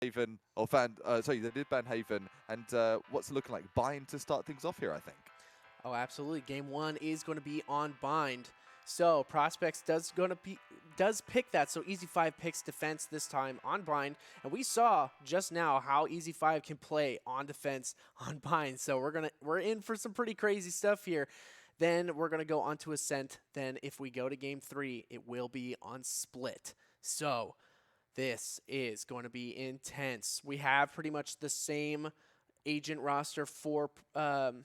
Haven, or sorry, they did ban Haven, and what's it looking like? Bind to start things off here, I think. Oh, absolutely. Game one is going to be on Bind. So Prospects does pick that. So Ez5 picks defense this time on Bind, and we saw just now how Ez5 can play on defense on Bind. So we're in for some pretty crazy stuff here. Then we're gonna go on to Ascent. Then if we go to game three, it will be on Split. So this is going to be intense. We have pretty much the same agent roster for for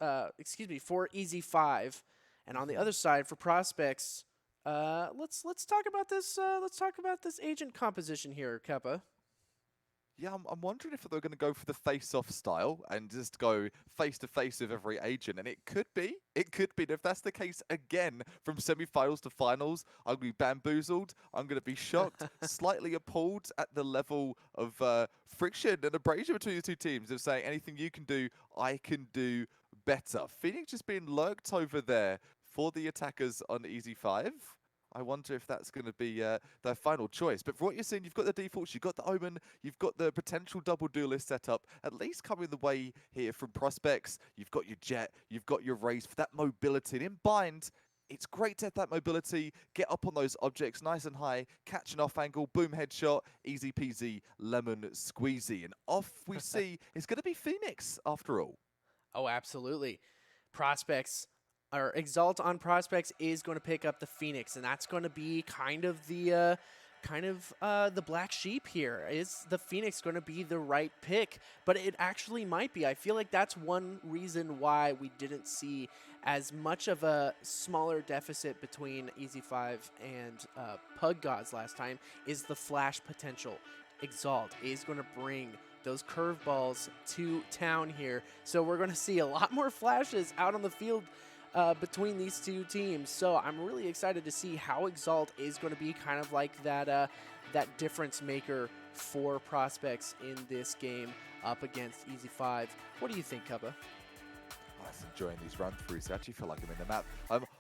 Ez5, and on the other side for Prospects, let's talk about this. Let's talk about this agent composition here, Keppa. Yeah, I'm wondering if they're going to go for the face-off style and just go face-to-face with every agent, and it could be. And if that's the case again from semi-finals to finals, I'm going to be bamboozled. I'm going to be shocked, slightly appalled at the level of friction and abrasion between the two teams of saying anything you can do, I can do better. Phoenix just being lurked over there for the attackers on Ez5. I wonder if that's going to be their final choice. But for what you're seeing, you've got the defaults, you've got the Omen, you've got the potential double duelist setup, at least coming the way here from Prospects. You've got your Jet, you've got your Raze for that mobility. And in Bind, it's great to have that mobility, get up on those objects nice and high, catch an off angle, boom, headshot, easy peasy, lemon squeezy. And off we see, it's going to be Phoenix after all. Oh, absolutely. Prospects or Exalt on Prospects is going to pick up the Phoenix, and that's going to be kind of the black sheep here. Is the Phoenix going to be the right pick? But it actually might be. I feel like that's one reason why we didn't see as much of a smaller deficit between Ez5 and Pug Gods last time, is the flash potential. Exalt is going to bring those curveballs to town here. So we're going to see a lot more flashes out on the field between these two teams. So I'm really excited to see how Exalt is going to be kind of like that difference maker for Prospects in this game up against Ez5. What do you think, Cubba? I was enjoying these run-throughs. I actually feel like I'm in the map.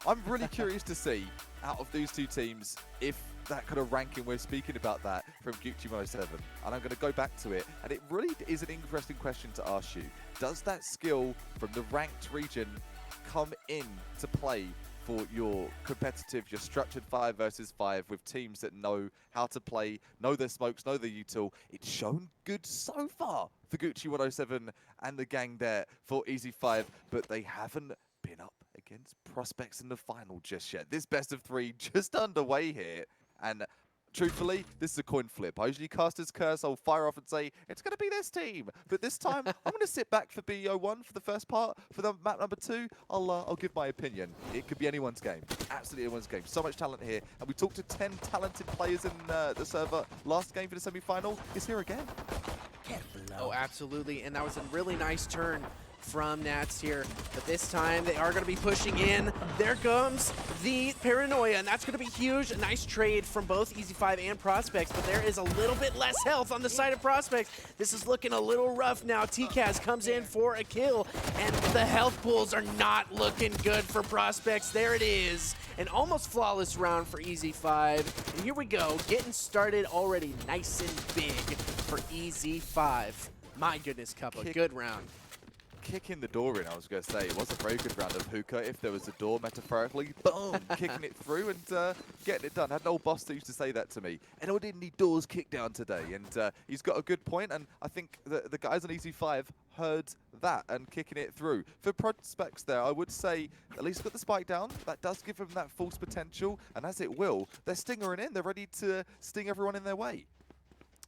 I'm really curious to see, out of these two teams, if that kind of ranking, we're speaking about that from Gucci 107, and I'm going to go back to it, and it really is an interesting question to ask you. Does that skill from the ranked region come in to play for your competitive, your structured 5 versus 5 with teams that know how to play, know their smokes, know their util? It's shown good so far for Gucci 107 and the gang there for Ez5, but they haven't been up against Prospects in the final just yet. This best of 3 just underway here, and truthfully, this is a coin flip. I usually cast his curse, I'll fire off and say, it's going to be this team. But this time, I'm going to sit back for BO1 for the first part. For the map number 2, I'll give my opinion. It could be anyone's game. Absolutely anyone's game. So much talent here. And we talked to 10 talented players in the server. Last game for the semi-final is here again. Oh, absolutely. And that was a really nice turn from Nats here, but this time they are going to be pushing in. There comes the Paranoia, and that's going to be huge. A nice trade from both Ez5 and Prospects, but there is a little bit less health on the side of Prospects. This is looking a little rough now. TCAS comes in for a kill, and the health pools are not looking good for Prospects. There it is, an almost flawless round for Ez5. And here we go, getting started already nice and big for Ez5. My goodness, Cuppa, good round. Kicking the door in, I was going to say. It was a very good round of hookah. If there was a door, metaphorically, boom, kicking it through and getting it done. I had an old boss that used to say that to me. And I didn't need doors kicked down today. And he's got a good point, and I think the guys on Ez5 heard that and kicking it through. For Prospects there, I would say at least got the spike down. That does give them that false potential, and as it will, they're stingering in. They're ready to sting everyone in their way.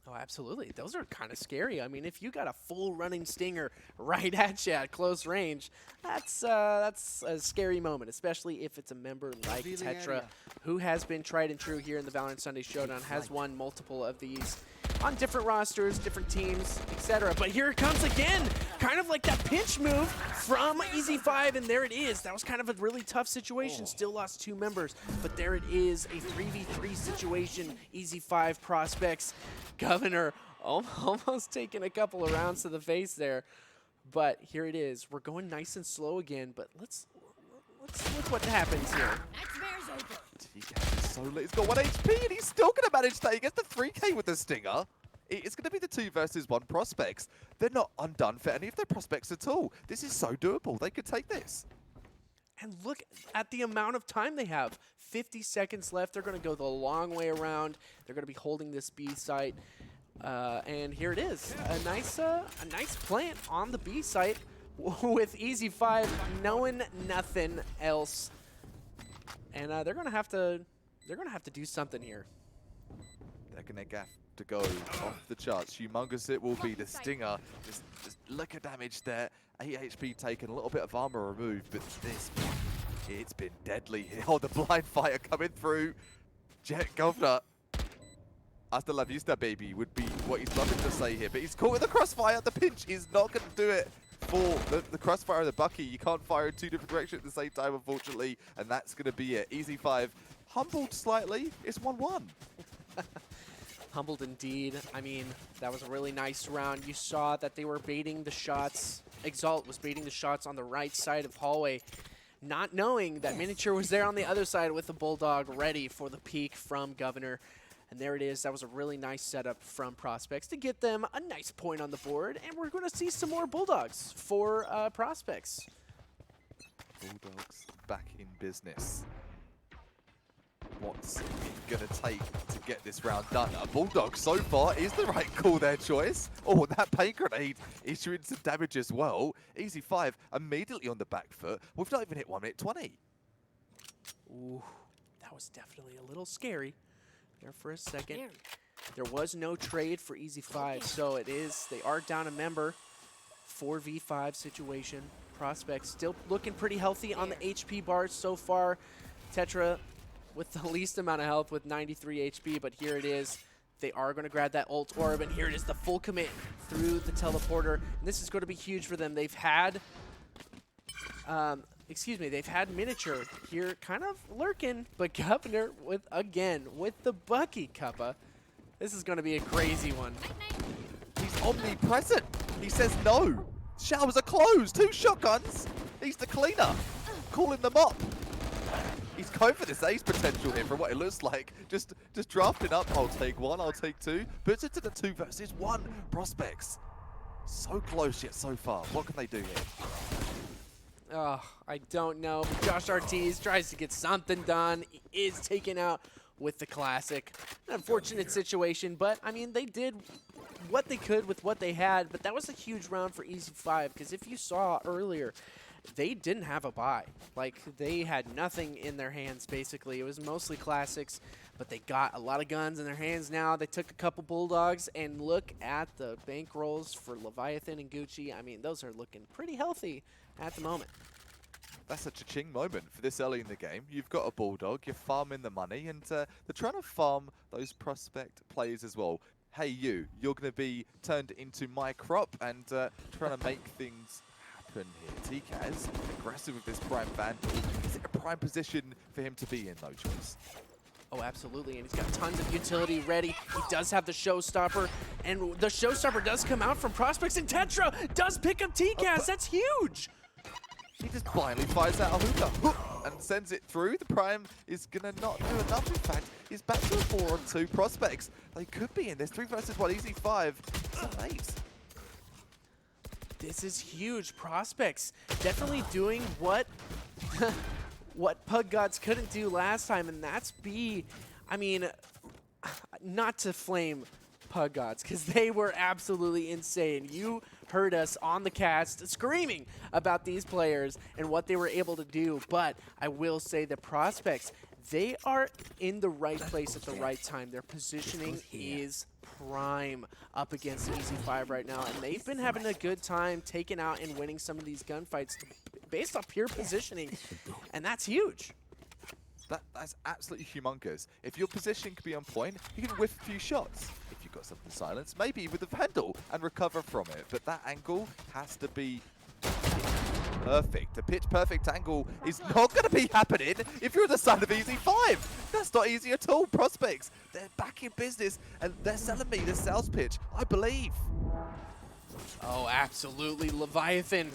Oh, absolutely. Those are kind of scary. I mean, if you got a full running stinger right at you at close range, that's a scary moment, especially if it's a member like Tetra, who has been tried and true here in the Valorant Sunday Showdown, has won multiple of these on different rosters, different teams, etc. But here it comes again, kind of like that pinch move from Ez5, and there it is. That was kind of a really tough situation. Still lost 2 members, but there it is, a 3v3 situation. Ez5 Prospects. Governor almost taking a couple of rounds to the face there, but here it is. We're going nice and slow again, but let's look what happens here. Nightmare's over. TCAS is so late. He's got 1 HP and he's still going to manage that. He gets the 3K with the stinger. It's going to be the 2 versus 1 prospects. They're not undone for any of their prospects at all. This is so doable. They could take this. And look at the amount of time they have. 50 seconds left. They're going to go the long way around. They're going to be holding this B site. And here it is. A nice plant on the B site with Ez5 knowing nothing else. And they're going to have to do something here. They're going to have to go off the charts. Humongous it will be. The Stinger. Just look at damage there. 8 HP taken, a little bit of armor removed, but this, it's been deadly. Oh, the blind fire coming through. Jet Governor. Hasta la vista, baby, would be what he's loving to say here. But he's caught with the crossfire. The pinch is not going to do it for the crossfire of the Bucky. You can't fire in 2 different directions at the same time, unfortunately. And that's going to be it. Ez5 humbled slightly. It's 1-1. Humbled indeed. I mean, that was a really nice round. You saw that they were baiting the shots. Exalt was baiting the shots on the right side of hallway, not knowing that Miniature was there on the other side with the Bulldog ready for the peek from Governor. And there it is. That was a really nice setup from Prospects to get them a nice point on the board. And we're going to see some more Bulldogs for Prospects. Bulldogs back in business. What's it going to take to get this round done? A Bulldog so far is the right call, their choice. Oh, that paint grenade is doing some damage as well. Ez5 immediately on the back foot. We've not even hit 1 minute 20. Ooh, that was definitely a little scary there for a second. There was no trade for Ez5, so it is, they are down a member. 4v5 situation. Prospects still looking pretty healthy on the HP bars so far. Tetra with the least amount of health with 93 HP, but here it is. They are going to grab that ult orb, and here it is, the full commit through the teleporter. And this is going to be huge for them. They've had, they've had Miniature here kind of lurking, but Governor with the Bucky Cuppa. This is going to be a crazy one. He's omnipresent. He says no. Showers are closed. 2 shotguns. He's the cleaner. Calling them up. He's going for this ace potential here from what it looks like. Just drafting up. I'll take 1, I'll take 2. Puts it to the 2 versus 1 prospects. So close yet so far. What can they do here? Oh, I don't know. But Josh Ortiz tries to get something done. He is taken out with the classic. An unfortunate situation, but I mean, they did what they could with what they had. But that was a huge round for Ez5 because if you saw earlier, they didn't have a buy. Like, they had nothing in their hands, basically. It was mostly classics, but they got a lot of guns in their hands now. They took a couple Bulldogs, and look at the bankrolls for Leviathan and Gucci. I mean, those are looking pretty healthy at the moment. That's a cha-ching moment for this early in the game. You've got a Bulldog, you're farming the money, and they're trying to farm those prospect players as well. Hey, you're going to be turned into my crop and trying to make things happen here. TKaz, aggressive with this Prime Vandal. Is it a prime position for him to be in, though, Choice? Oh, absolutely, and he's got tons of utility ready. He does have the Showstopper, and the Showstopper does come out from Prospects, and Tetra does pick up TKaz. That's huge! He just blindly fires out a hookah and sends it through. The Prime is going to not do enough. In fact, he's back to a 4-on-2 Prospects. They could be in this 3 versus 1 Ez5. It's an ace. This is huge. Prospects definitely doing what what Pug Gods couldn't do last time, and that's I mean, not to flame Pug Gods, because they were absolutely insane. You heard us on the cast screaming about these players and what they were able to do, but I will say the Prospects, they are in the right place at the right time. Their positioning is prime up against Ez5 right now, and they've been having a good time taking out and winning some of these gunfights based off pure positioning, and that's huge. That's absolutely humongous. If your positioning can be on point, you can whiff a few shots. If you've got something silence, maybe with the Vandal and recover from it. But that angle has to be perfect. A pitch perfect angle is not going to be happening if you're the side of Ez5. That's not easy at all. Prospects, they're back in business and they're selling me the sales pitch, I believe. Oh, absolutely. Leviathan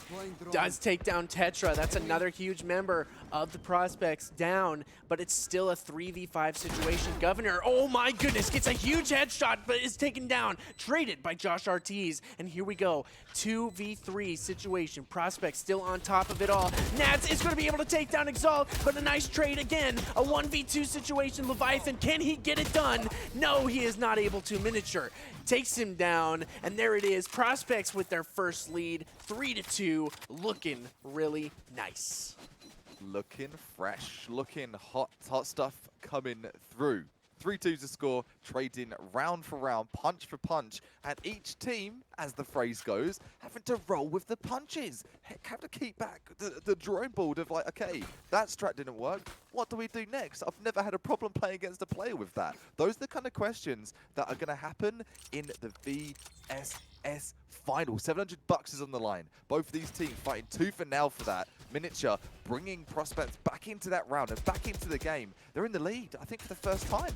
does take down Tetra. That's another huge member of the Prospects down, but it's still a 3v5 situation. Governor, oh my goodness, gets a huge headshot, but is taken down. Traded by Josh Ortiz. And here we go. 2v3 situation. Prospects still on top of it all. Nats is going to be able to take down Exalt, but a nice trade again. A 1v2 situation. Leviathan, can he get it done? No, he is not able to. Miniature takes him down, and there it is. Prospects with their first lead, 3-2, looking really nice. Looking fresh, looking hot stuff coming through. 3-2 to score, trading round for round, punch for punch, and each team, as the phrase goes, having to roll with the punches. Have to keep back the drawing board of like, okay, that strat didn't work. What do we do next? I've never had a problem playing against a player with that. Those are the kind of questions that are going to happen in the VSS final. $700 is on the line. Both of these teams fighting tooth and nail for that. Miniature bringing Prospects back into that round and back into the game. They're in the lead, I think, for the first time.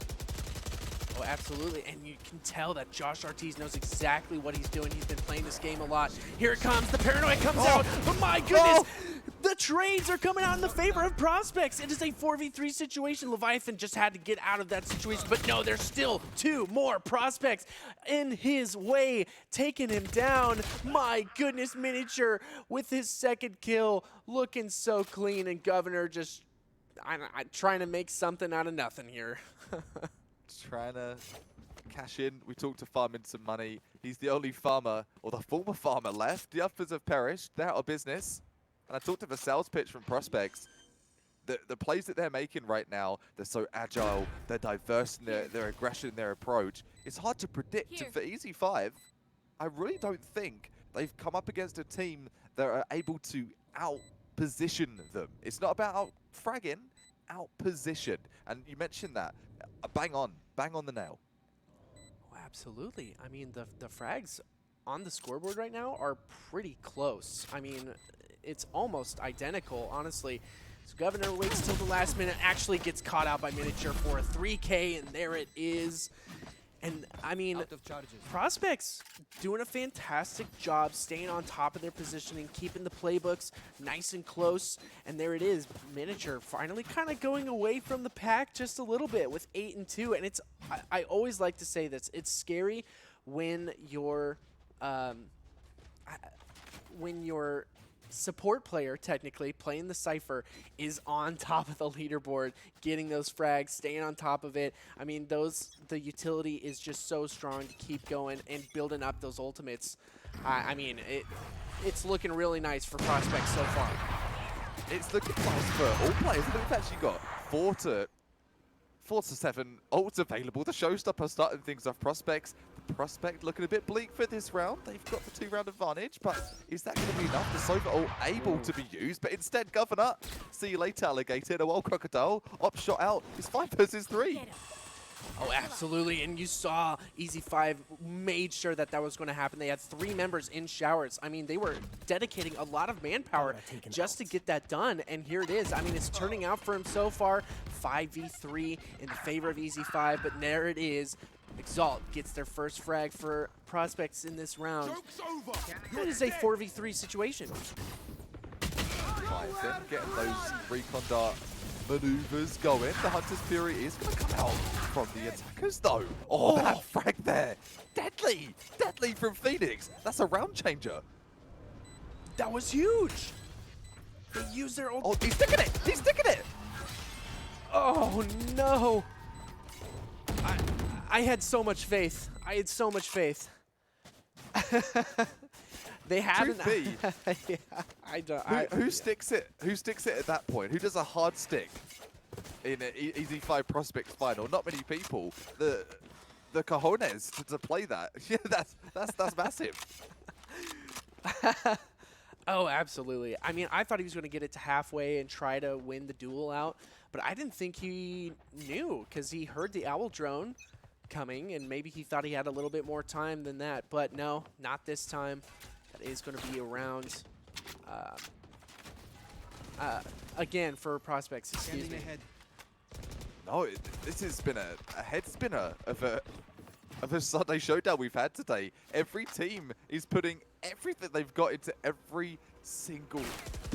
Oh, absolutely, and you can tell that Josh Ortiz knows exactly what he's doing. He's been playing this game a lot. Here it comes, the paranoia comes out, but my goodness, the trades are coming out in the favor of Prospects. It is a 4v3 situation. Leviathan just had to get out of that situation, but no, there's still two more Prospects in his way, taking him down. My goodness, Miniature with his second kill, looking so clean, and Governor just I'm trying to make something out of nothing here. Trying to cash in. We talked to farming some money. He's the only farmer, or the former farmer, left. The others have perished. They're out of business. And I talked of a sales pitch from Prospects. The plays that they're making right now, they're so agile, they're diverse in their aggression, their approach. It's hard to predict. And for Ez5, I really don't think they've come up against a team that are able to out-position them. It's not about out-fragging, out-position. And you mentioned that. Bang on the nail. Oh, absolutely. I mean, the frags on the scoreboard right now are pretty close. I mean, it's almost identical, honestly. So Governor waits till the last minute, actually gets caught out by Miniature for a 3K, and there it is. And, I mean, Prospects doing a fantastic job staying on top of their positioning, keeping the playbooks nice and close. And there it is, Miniature finally kind of going away from the pack just a little bit with 8-2. And it's, I always like to say this, it's scary when your support player, technically, playing the Cypher, is on top of the leaderboard, getting those frags, staying on top of it. I mean, the utility is just so strong to keep going and building up those ultimates. I mean, it's looking really nice for Prospects so far. It's looking nice for all players. We've actually got 4 to 7 ults available. The showstopper starting things off. Prospects. Prospect looking a bit bleak for this round. They've got the 2-round advantage, but is that going to be enough? The Sova ult able to be used, but instead, Governor, see you later, Alligator, a wild crocodile, op shot out. It's 5 versus 3. Oh, absolutely, and you saw Ez5 made sure that was going to happen. They had 3 members in showers. I mean, they were dedicating a lot of manpower just to get that done, and here it is. I mean, it's turning out for him so far. 5v3 in favor of Ez5, but there it is. Exalt gets their first frag for Prospects in this round. That is a 4v3 situation. Leviathan getting those recon dart maneuvers going. The Hunter's Fury is going to come out from the attackers, though. Oh, that frag there. Deadly. Deadly from Phoenix. That's a round changer. That was huge. They used their ult. Oh, he's sticking it. He's sticking it. Oh, no. I had so much faith. I had so much faith. They haven't. Yeah, I don't. Who sticks it? Who sticks it at that point? Who does a hard stick in an Ez5 Prospects final? Not many people. The cojones to play that. Yeah, that's massive. Oh, absolutely. I mean, I thought he was going to get it to halfway and try to win the duel out, but I didn't think he knew because he heard the owl drone coming, and maybe he thought he had a little bit more time than that, but no, not this time. That is going to be around again for Prospects. Excuse me. No, this has been a head spinner of a Sunday Showdown we've had today. Every team is putting everything they've got into every single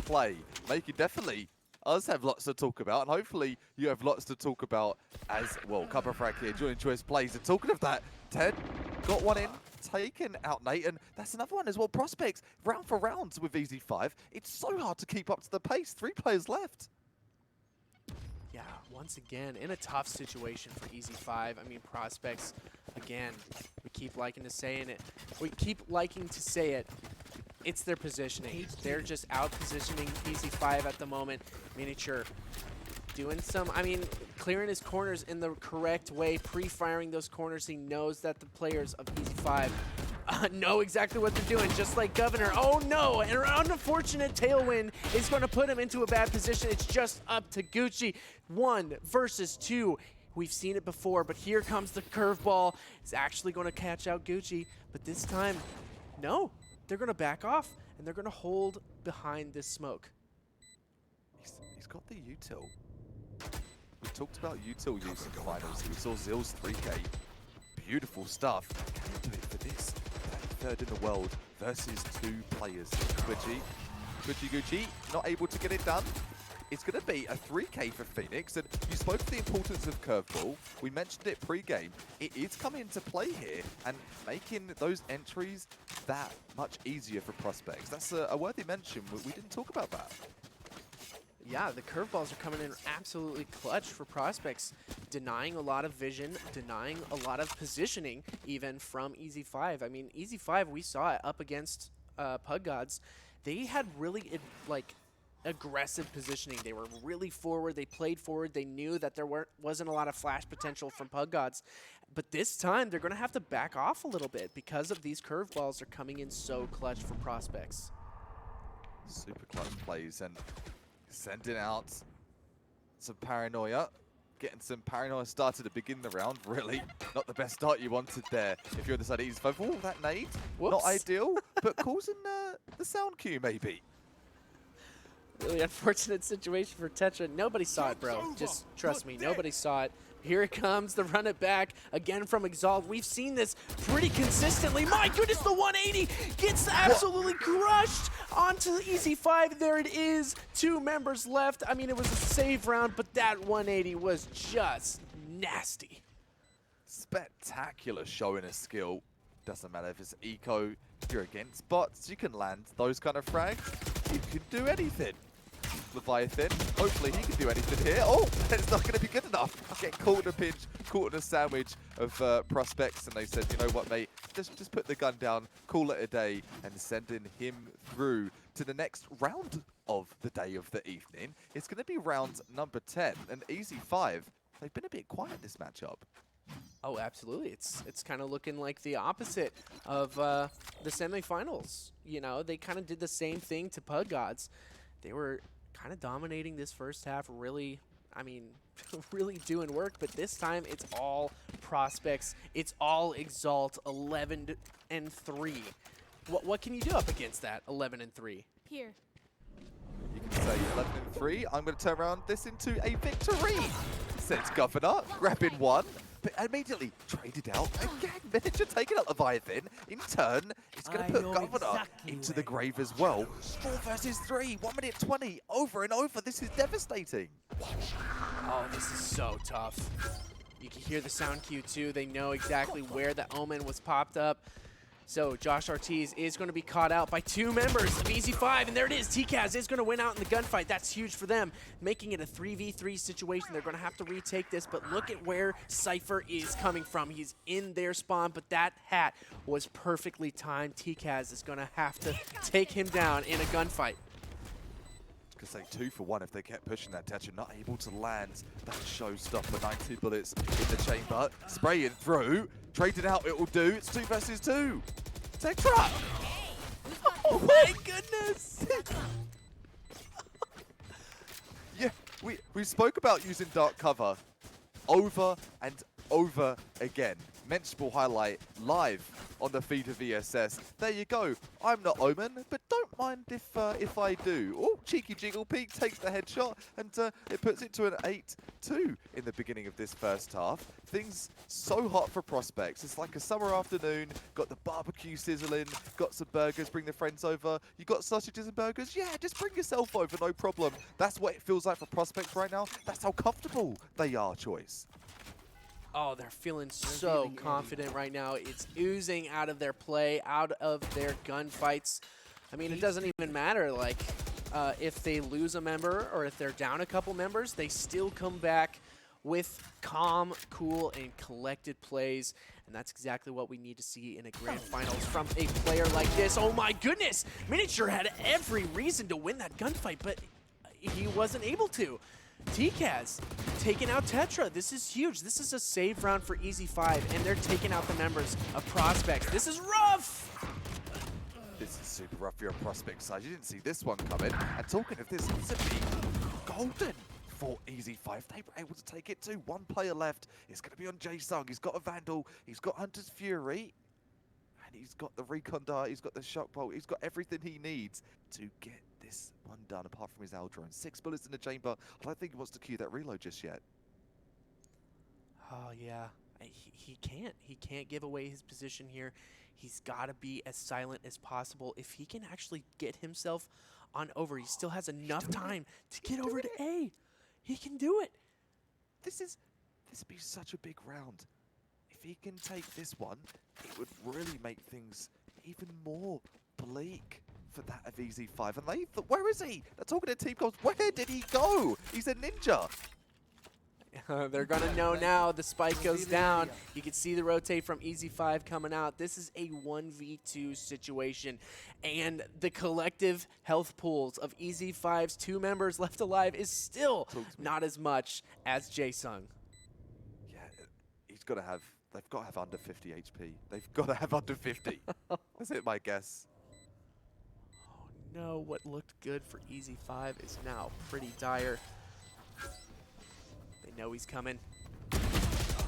play, making definitely us have lots to talk about, and hopefully you have lots to talk about as well. Cover Frag here, joining Choice Plays, and talking of that, Ted got one in, taken out Nate, and that's another one as well. Prospects, round for rounds with Ez5, it's so hard to keep up to the pace. 3 players left. Yeah, once again, in a tough situation for Ez5. I mean, Prospects, again, we keep liking to say it. It's their positioning. They're just out positioning Ez5 at the moment. Miniature doing some, I mean, clearing his corners in the correct way, pre-firing those corners. He knows that the players of Ez5 know exactly what they're doing, just like Governor. Oh no, an unfortunate tailwind is going to put him into a bad position. It's just up to Gucci. 1 versus 2. We've seen it before, but here comes the curveball. It's actually going to catch out Gucci, but this time, no. They're going to back off, and they're going to hold behind this smoke. He's got the util. We talked about util use in the finals. We saw Zill's 3K. Beautiful stuff. Can he do it for this? Third in the world versus 2 players. Gucci, not able to get it done. It's going to be a 3K for Phoenix, and you spoke to the importance of curveball. We mentioned it pre-game. It is coming into play here, and making those entries that much easier for Prospects. That's a worthy mention. We didn't talk about that. Yeah, the curveballs are coming in absolutely clutch for Prospects, denying a lot of vision, denying a lot of positioning, even from Ez5. I mean, Ez5, we saw it up against Pug Gods. They had really, aggressive positioning. They were really forward. They played forward. They knew that there wasn't a lot of flash potential from Pug Gods. But this time, they're going to have to back off a little bit because of these curveballs are coming in so clutch for Prospects. Super clutch plays and sending out some paranoia. Getting some paranoia started to begin the round. Really not the best start you wanted there. If you're on the side of Ez5, oh, that nade. Whoops. Not ideal, but causing the sound cue maybe. Really unfortunate situation for Tetra. Nobody saw it, bro. Just trust me, nobody saw it. Here it comes, the run it back, again from Exalt. We've seen this pretty consistently. My goodness, the 180 gets absolutely crushed onto Ez5. There it is, 2 members left. I mean, it was a save round, but that 180 was just nasty. Spectacular showing of skill. Doesn't matter if it's eco, if you're against bots, you can land those kind of frags. You can do anything. Leviathan, hopefully he can do anything here. Oh, it's not going to be good enough. Get caught in a pinch, caught in a sandwich of Prospects, and they said, you know what, mate, just put the gun down, call it a day, and sending him through to the next round of the day of the evening. It's going to be round number 10, and Ez5, they've been a bit quiet this matchup. Oh, absolutely. It's kind of looking like the opposite of the semifinals. You know, they kind of did the same thing to Pug Gods. They were kind of dominating this first half, really, I mean, really doing work, but this time it's all Prospects. It's all Exalt, 11-3. What can you do up against that, 11-3? Here. You can say 11-3. I'm going to turn around this into a victory, says Governor, grabbing 1. But immediately traded out again. Miniature taking out Leviathan. In turn, it's going to put Governor into the grave as well. 4 versus 3, 1 minute 20, over and over. This is devastating. Oh, this is so tough. You can hear the sound cue too. They know exactly where the Omen was popped up. So Josh Ortiz is going to be caught out by 2 members of Ez5, and there it is. TCAS is going to win out in the gunfight. That's huge for them, making it a 3v3 situation. They're going to have to retake this, but look at where Cypher is coming from. He's in their spawn, but that hat was perfectly timed. TCAS is going to have to take him down in a gunfight. Could say 2 for 1 if they kept pushing that. Tetra not able to land that showstopper. 90 bullets in the chamber. Spraying through. Traded out, it will do. It's 2 versus 2. Tetra! Oh my goodness! Yeah, we spoke about using dark cover over and over again. mentionable highlight live on the feed of ESS. There you go. I'm not Omen, but don't mind if I do. Oh, cheeky jiggle peek takes the headshot, and it puts it to an 8-2 in the beginning of this first half. Things so hot for prospects. It's like a summer afternoon. Got the barbecue sizzling. Got some burgers. Bring the friends over. You got sausages and burgers? Yeah, just bring yourself over. No problem. That's what it feels like for prospects right now. That's how comfortable they are, Choice. Oh, they're feeling so confident right now. It's oozing out of their play, out of their gunfights. I mean, it doesn't even matter, like, if they lose a member or if they're down a couple members, they still come back with calm, cool, and collected plays. And that's exactly what we need to see in a grand finals from a player like this. Oh my goodness! Miniature had every reason to win that gunfight, but he wasn't able to. TCAS taking out Tetra. This is huge. This is a save round for Ez5, and they're taking out the members of Prospects. This is rough! This is super rough for your prospect side. You didn't see this one coming. And talking of this, it's a be golden for Ez5. They were able to take it too. One player left. It's going to be on Jae-Sung. He's got a Vandal. He's got Hunter's Fury. And he's got the Recon Dart. He's got the Shock Bolt. He's got everything he needs to get this one done, apart from his Aldrone. 6 bullets in the chamber. I don't think he wants to queue that reload just yet. Oh, yeah. He can't. He can't give away his position here. He's got to be as silent as possible. If he can actually get himself on over, he still has enough time to get over to A. He can do it. This would be such a big round. If he can take this one, it would really make things even more bleak for that of Ez5. And they thought, where is he? They're talking to team comms. Where did he go? He's a ninja. They're going to know now. The spike goes down. You can see the rotate from Ez5 coming out. This is a 1v2 situation. And the collective health pools of Ez5's 2 members left alive is still not as much as Jae-Sung. Yeah, he's got to have, they've got to have under 50 HP. They've got to have under 50. That's it, my guess. Oh no, what looked good for Ez5 is now pretty dire. They know he's coming.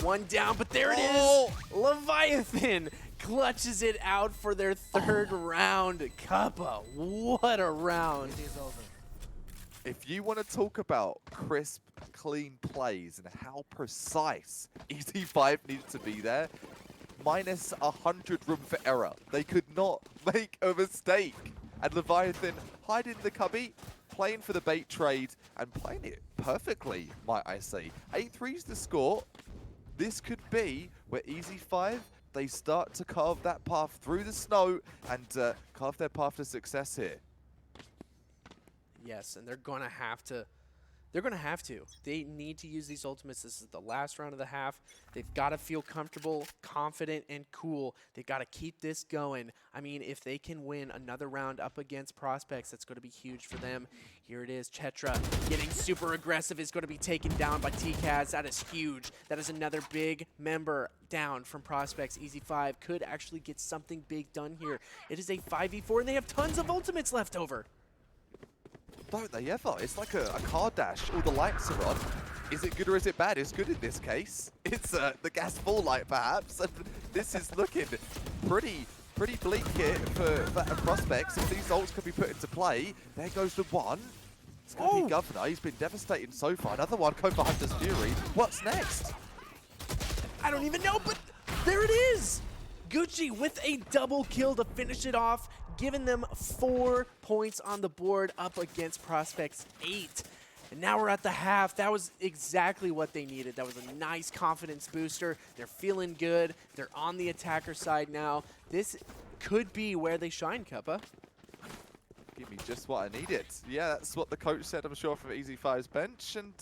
One down, but there it is! Leviathan clutches it out for their 3rd round. Kappa, what a round. It is over. If you want to talk about crisp, clean plays and how precise Ez5 needed to be there, minus 100 room for error. They could not make a mistake. And Leviathan hiding in the cubby, playing for the bait trade, and playing it perfectly, might I say. 8-3's the score. This could be where Ez5, they start to carve that path through the snow and carve their path to success here. Yes, and they're going to have to. They're going to have to. They need to use these ultimates. This is the last round of the half. They've got to feel comfortable, confident, and cool. They've got to keep this going. I mean, if they can win another round up against Prospects, that's going to be huge for them. Here it is. Chetra getting super aggressive is going to be taken down by TCAS. That is huge. That is another big member down from Prospects. Ez5 could actually get something big done here. It is a 5v4, and they have tons of ultimates left over. Don't they ever? It's like a car dash. All the lights are on. Is it good or is it bad? It's good in this case. It's the gas full light, perhaps. And this is looking pretty bleak here for Prospects. If these ults can be put into play, there goes the one. It's going to be Governor. He's been devastating so far. Another one going for Hunter's Fury. What's next? I don't even know, but there it is. Gucci with a double kill to finish it off, giving them 4 points on the board up against Prospects 8. And now we're at the half. That was exactly what they needed. That was a nice confidence booster. They're feeling good. They're on the attacker side now. This could be where they shine, Kappa. Give me just what I needed. Yeah, that's what the coach said, I'm sure, from Ez5's bench. And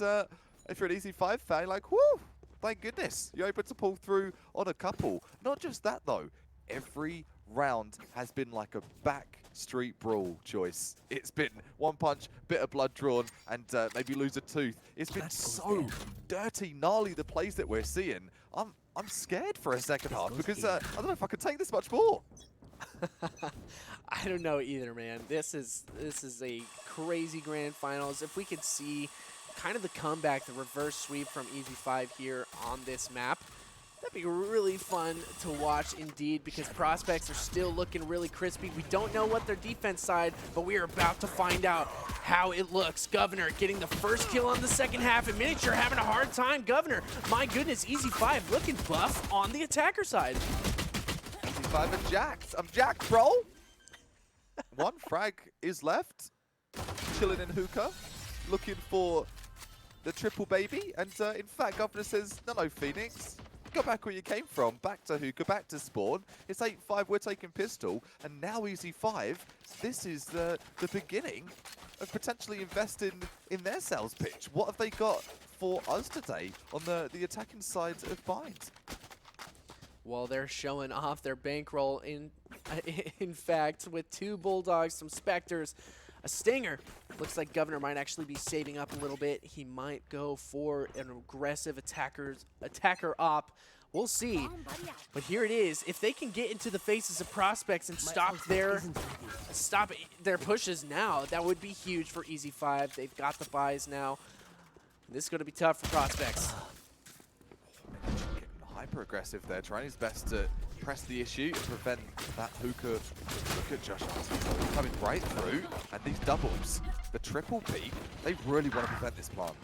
if you're an Ez5 fan, you're like, whoo, thank goodness. You're able to pull through on a couple. Not just that, though. Every round has been like a backstreet brawl choice. It's been one punch, bit of blood drawn, and maybe lose a tooth. It's been so dirty, gnarly, the plays that we're seeing. I'm scared for a second half because I don't know if I could take this much more. I don't know either, man. This is a crazy grand finals. If we could see kind of the comeback, the reverse sweep from Ez5 here on this map, That'd be really fun to watch indeed, because prospects are still looking really crispy. We don't know what their defense side, but we are about to find out how it looks. Governor getting the first kill on the second half, and Miniature having a hard time. Governor, my goodness, Ez5 looking buff on the attacker side. Ez5 are jacked. I'm jacked, bro. One frag is left. Chilling in hookah, looking for the triple baby. And in fact, Governor says, no, Phoenix. Go back where you came from, back to hookah, back to spawn. It's 8-5, we're taking pistol, and now Ez5. This is the beginning of potentially investing in their sales pitch. What have they got for us today on the attacking side of Bind? Well, they're showing off their bankroll in fact, with 2 Bulldogs, some Spectres, a Stinger. Looks like Governor might actually be saving up a little bit. He might go for an aggressive attacker op. We'll see. But here it is. If they can get into the faces of prospects and stop their pushes now, that would be huge for Ez5. They've got the buys now. This is going to be tough for prospects. Getting hyper aggressive there, trying his best to press the issue and prevent that hookah. Look at Josh Artis coming right through, and these doubles, the triple peak, they really want to prevent this plant.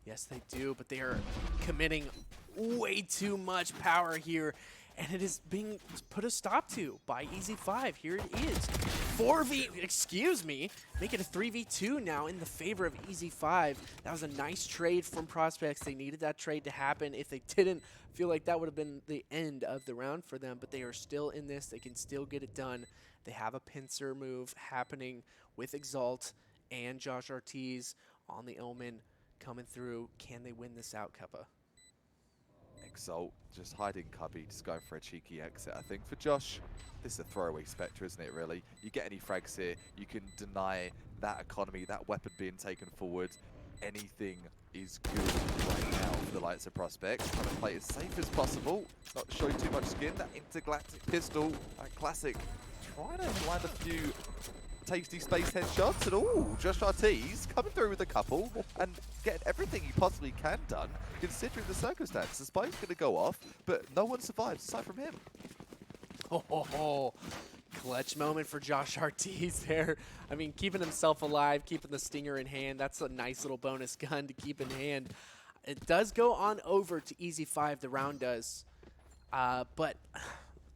Yes, they do, but they are committing way too much power here, and it is being put a stop to by Ez5. Here it is. Make it a 3v2 now in the favor of Ez5. That was a nice trade from prospects. They needed that trade to happen. If they didn't, feel like that would have been the end of the round for them, but they are still in this. They can still get it done. They have a pincer move happening with Exalt and Josh Artis on the Omen coming through. Can they win this out, Kappa? Exalt just hiding Cubby, just going for a cheeky exit. I think for Josh, this is a throwaway Spectre, isn't it, really? You get any frags here, you can deny that economy, that weapon being taken forward. Anything is good right now for the likes of prospects. Trying to play it as safe as possible, not show too much skin. That intergalactic pistol, that classic, trying to land a few tasty space headshots, and ooh, Josh Artis coming through with a couple and getting everything he possibly can done, considering the circumstances. The spike's going to go off, but no one survives aside from him. Clutch moment for Josh Artis there. I mean, keeping himself alive, keeping the Stinger in hand. That's a nice little bonus gun to keep in hand. It does go on over to Ez5, the round does, but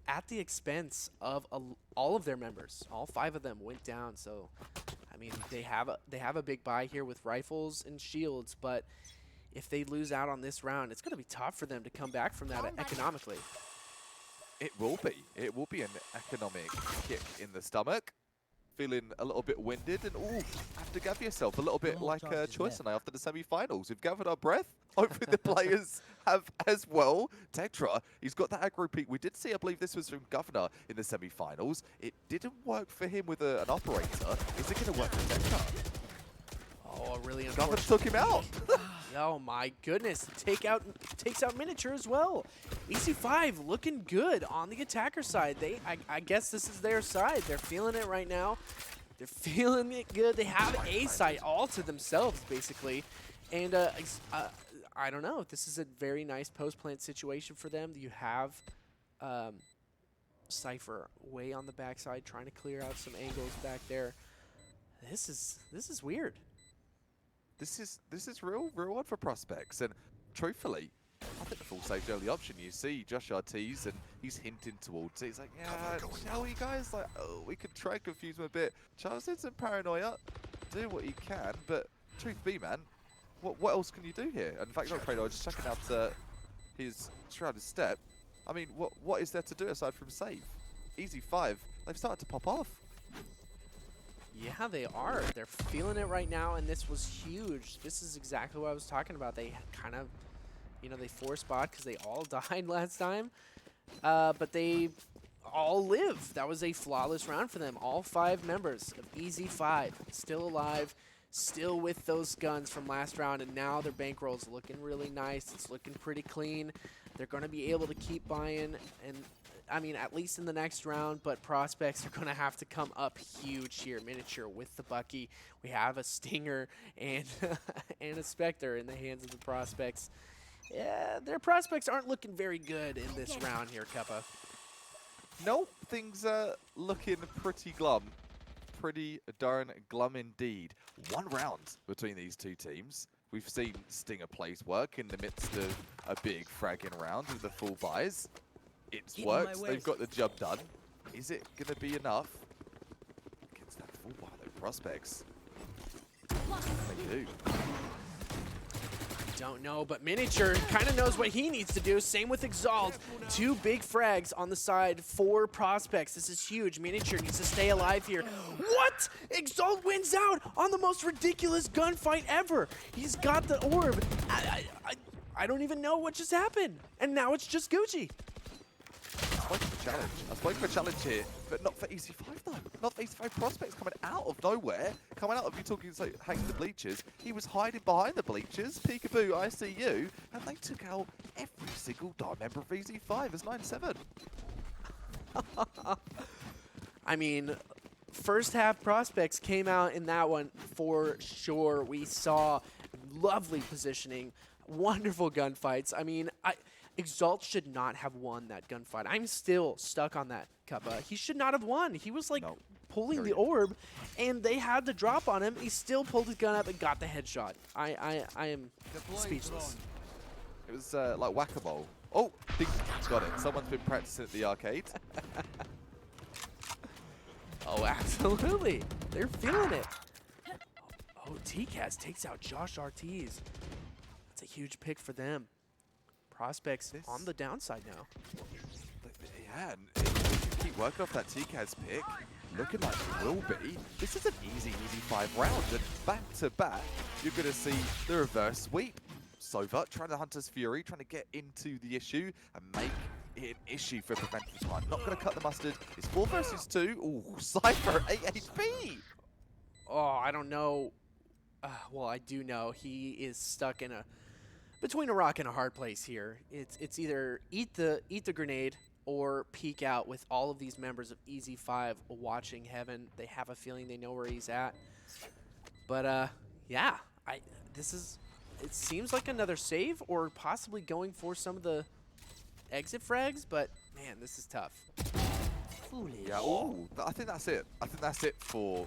at the expense of all of their members. All 5 of them went down, so I mean, they have a big buy here with rifles and shields, but if they lose out on this round, it's going to be tough for them to come back from that economically. It will be. It will be an economic kick in the stomach. Feeling a little bit winded, and ooh, have to gather yourself a little bit like Choice and I after the semi-finals. We've gathered our breath. Hopefully the players have as well. Tetra, he's got that aggro peak. We did see, I believe this was from Governor in the semi-finals. It didn't work for him with an operator. Is it going to work for Tetra? Oh, really unfortunate. Governor took him out. Oh my goodness, takes out Miniature as well. Ez5 looking good on the attacker side. I guess this is their side. They're feeling it right now. They're feeling it good. They have A site all to themselves, basically. And I don't know. This is a very nice post-plant situation for them. You have Cypher way on the backside trying to clear out some angles back there. This is weird. This is real odd for prospects, and truthfully, I think the full safety only option. You see Josh Artis, and he's hinting towards it. He's like, yeah, shall we guys? Like, oh, we could try and confuse him a bit. Charles did some paranoia, do what he can, but truth be, man, what else can you do here? And in fact, not paranoia, just checking out his shrouded step. I mean, what is there to do aside from save? Ez5, they've started to pop off. Yeah, they are. They're feeling it right now, and this was huge. This is exactly what I was talking about. They kind of, you know, they forced bot because they all died last time, but they all live. That was a flawless round for them. All 5 members of Ez5 still alive, still with those guns from last round, and now their bankroll's looking really nice. It's looking pretty clean. They're going to be able to keep buying, and I mean, at least in the next round, but prospects are going to have to come up huge here. Miniature with the Bucky. We have a Stinger and and a Spectre in the hands of the prospects. yeah, their prospects aren't looking very good in this round here, Keppa. Nope, things are looking pretty glum. Pretty darn glum indeed. One round between these two teams. We've seen Stinger plays work in the midst of a big fragging round with the full buys. It's worked. They've got the job done. Is it going to be enough against that full buy, though, prospects? They do. Don't know, but Miniature kind of knows what he needs to do. Same with Exalt. 2 big frags on the side for prospects. This is huge. Miniature needs to stay alive here. What? Exalt wins out on the most ridiculous gunfight ever. He's got the orb. I don't even know what just happened. And now it's just Gucci. I was waiting for a challenge. I was waiting for a challenge here, but not for EZ5 though. Not for EZ5 prospects coming out of nowhere. Coming out of you talking so hanging the bleachers. He was hiding behind the bleachers. Peekaboo, I see you. And they took out every single member of EZ5 as 9-7. I mean, first half prospects came out in that one for sure. We saw lovely positioning, wonderful gunfights. I mean, Exalt should not have won that gunfight. I'm still stuck on that, Kappa. He should not have won. He was like pulling the orb, and they had the drop on him. He still pulled his gun up and got the headshot. I am speechless. It was like whack-a-mole. Oh, got it. Someone's been practicing at the arcade. Oh, absolutely. They're feeling it. Oh, TCAS takes out Josh Ortiz. That's a huge pick for them. Prospects on the downside now. Yeah, and if you keep working off that TCAS pick, looking like it will be. This is an easy 5 round, and back to back, you're going to see the reverse sweep. Sova trying to Hunter's Fury, trying to get into the issue and make it an issue for preventive time. Not going to cut the mustard. It's 4 versus 2. Ooh, Cypher 8 HP. Oh, I don't know. Well, I do know he is stuck in between a rock and a hard place here. It's either eat the grenade or peek out with all of these members of EZ5 watching heaven. They have a feeling they know where he's at. But yeah, it seems like another save or possibly going for some of the exit frags, but man, this is tough. Yeah, ooh, I think that's it. I think that's it for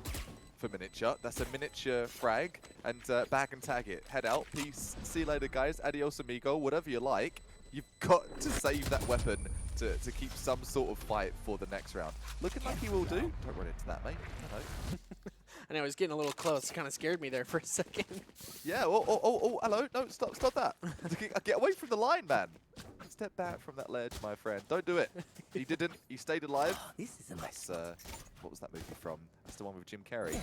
Miniature. That's a Miniature frag, and bag and tag it. Head out, peace, see you later guys, adios amigo, whatever you like. You've got to save that weapon to keep some sort of fight for the next round. Looking like he will do. Don't run into that, mate. I know, I was getting a little close. Kind of scared me there for a second. Yeah, oh, hello. No, stop that. Get away from the line, man. Step back from that ledge, my friend. Don't do it. He didn't. He stayed alive. This is a nice. What was that movie from? That's the one with Jim Carrey.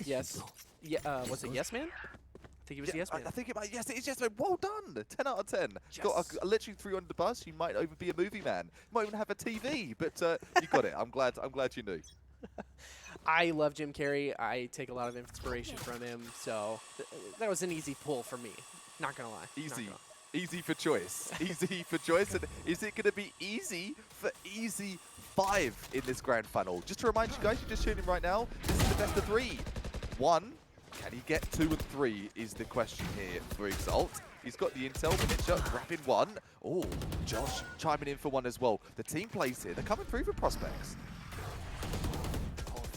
Yes. Yeah. Was it Yes Man? I think he was Yes Man. I think it might. Yes, it is Yes Man. Well done. 10 out of 10. Yes. Got literally 3 on the bus. You might even be a movie man. You might even have a TV. But you got it. I'm glad you knew. I love Jim Carrey. I take a lot of inspiration from him. So that was an easy pull for me. Not gonna lie. Easy. Easy for choice. Easy for choice. And is it going to be easy for EZ5 in this grand final? Just to remind you guys, you're just tuning in right now, this is the best of 3. 1, can he get 2 and 3 is the question here for Exalt. He's got the intel, Miniature, grabbing 1. Oh, Josh chiming in for 1 as well. The team plays here. They're coming through for prospects.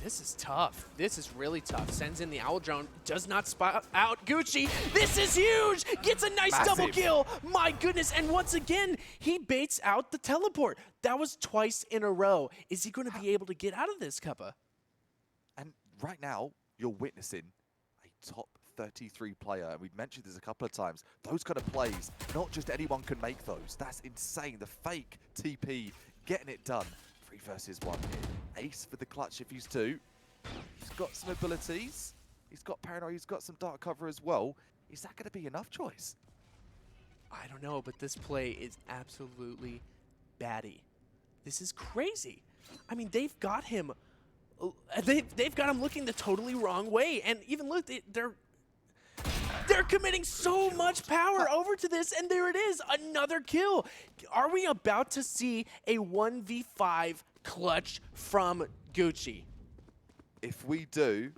This is tough. This is really tough. Sends in the Owl Drone. Does not spot out Gucci. This is huge. Gets a nice double kill. My goodness. And once again, he baits out the teleport. That was twice in a row. Is he going to be able to get out of this, Kappa? And right now, you're witnessing a top 33 player. And we've mentioned this a couple of times. Those kind of plays, not just anyone can make those. That's insane. The fake TP, getting it done. 3 versus 1 here. Ace for the clutch if he's 2. He's got some abilities. He's got paranoia. He's got some dark cover as well. Is that going to be enough choice? I don't know, but this play is absolutely batty. This is crazy. I mean, they've got him. They've got him looking the totally wrong way, and even look, they're committing so much power over to this, and there it is, another kill. Are we about to see a 1v5 clutch from Gucci? If we do,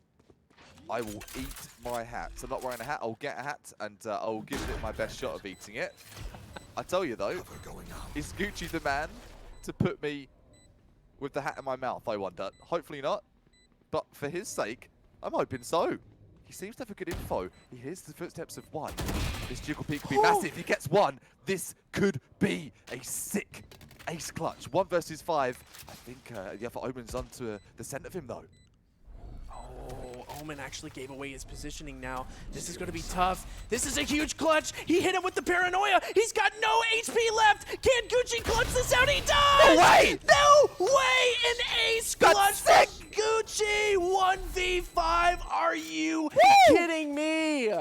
I will eat my hat. I'm not wearing a hat. I'll get a hat, and I'll give it my best shot of eating it. I tell you though, is Gucci the man to put me with the hat in my mouth, I wonder? Hopefully not, but for his sake, I'm hoping so. He seems to have a good info. He hears the footsteps of one. This jiggle peak could be massive. He gets one. This could be a sick ace clutch. 1 versus 5. I think the other Omen's onto the scent of him though. Oh, Omen actually gave away his positioning now. This is going to be tough. This is a huge clutch. He hit him with the paranoia. He's got no HP left. Can Gucci clutch this out? He does! No way! No way! An ace clutch from Gucci! 1v5. Are you kidding me?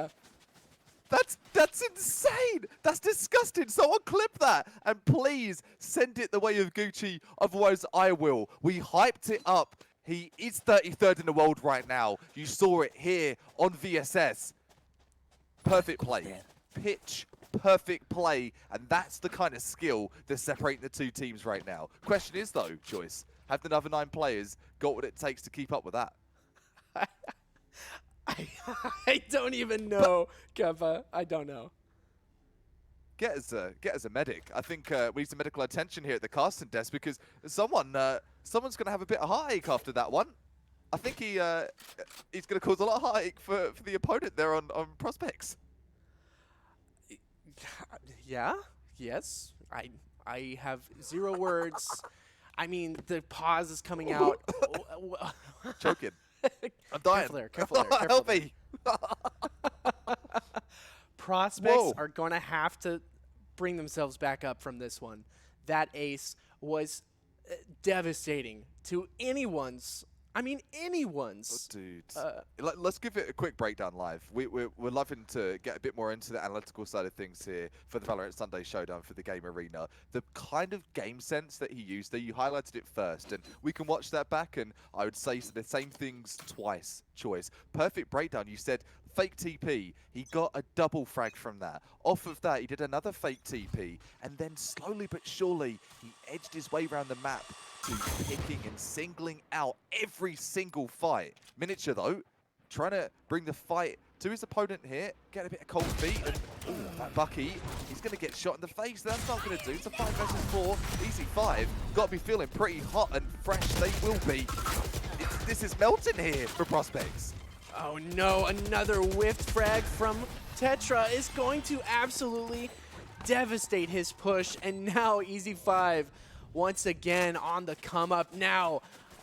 That's insane. That's disgusting. Someone clip that and please send it the way of Gucci. Otherwise, I will. We hyped it up. He is 33rd in the world right now. You saw it here on VSS. Perfect play. Pitch perfect play. And that's the kind of skill that's separating the two teams right now. Question is, though, Joyce, have the other 9 players got what it takes to keep up with that? I don't even know, Keppa. I don't know. Get us a medic. I think we need some medical attention here at the casting desk because someone's going to have a bit of heartache after that one. I think he's going to cause a lot of heartache for the opponent there on prospects. Yeah. Yes. I have 0 words. I mean, the pause is coming out. Choking. I'm dying. Careful there. Help me. Prospects are going to have to bring themselves back up from this one. That ace was devastating to anyone's. I mean, anyone's. Oh, dude. Let's give it a quick breakdown live. We're loving to get a bit more into the analytical side of things here for the Valorant Sunday Showdown for the game arena. The kind of game sense that he used there, you highlighted it first, and we can watch that back, and I would say the same things twice, Choice. Perfect breakdown. You said fake TP. He got a double frag from that. Off of that, he did another fake TP, and then slowly but surely, he edged his way around the map to picking and singling out every single fight. Miniature, though, trying to bring the fight to his opponent here, get a bit of cold feet, and that Bucky, he's going to get shot in the face. That's not going to do. It's a 5 versus 4, easy 5. Got to be feeling pretty hot and fresh. They will be. This is melting here for prospects. Oh no, another whiffed frag from Tetra is going to absolutely devastate his push, and now Easy 5 once again on the come up now.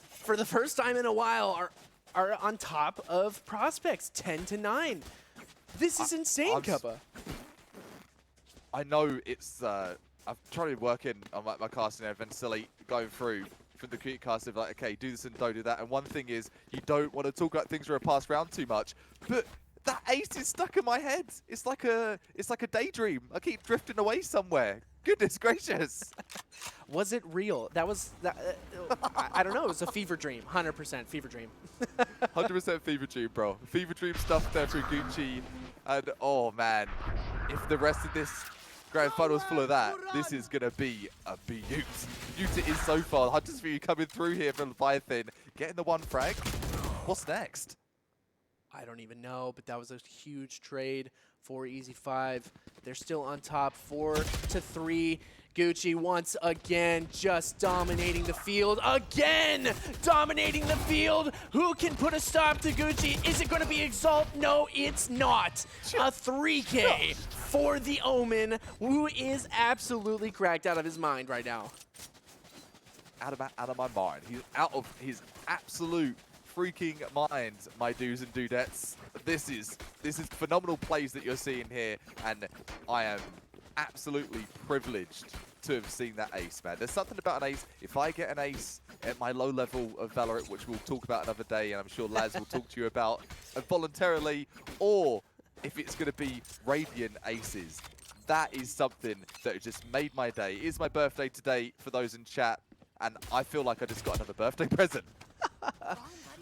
For the first time in a while, are on top of prospects, 10-9. This is insane, Keppa. I know it's. I've tried to work in on my casting there, Silly going through from the cricket cast of like, okay, do this and don't do that. And one thing is, you don't want to talk about things that are passed round too much, but that ace is stuck in my head. It's like a daydream. I keep drifting away somewhere. Goodness gracious. Was it real? That was that. I don't know. It was a fever dream. 100% fever dream. 100% fever dream, bro. Fever dream stuff there for Gucci. And oh man, if the rest of this grand final's full of that, this is gonna be a beaut. Beaut it is so far. Hunters for you coming through here from Leviathan, getting the 1 frag. What's next? I don't even know, but that was a huge trade for Easy 5. They're still on top, 4-3. Gucci once again just dominating the field. Again dominating the field. Who can put a stop to Gucci? Is it going to be Exalt? No, it's not. A 3K for the Omen, who is absolutely cracked out of his mind right now. Out of my mind. He's out of his absolute freaking mind, my dudes and dudettes. This is phenomenal plays that you're seeing here, and I am absolutely privileged to have seen that ace, man. There's something about an ace. If I get an ace at my low level of Valorant, which we'll talk about another day, and I'm sure Laz will talk to you about voluntarily, or if it's going to be Radiant aces, that is something that just made my day. It is my birthday today for those in chat, and I feel like I just got another birthday present.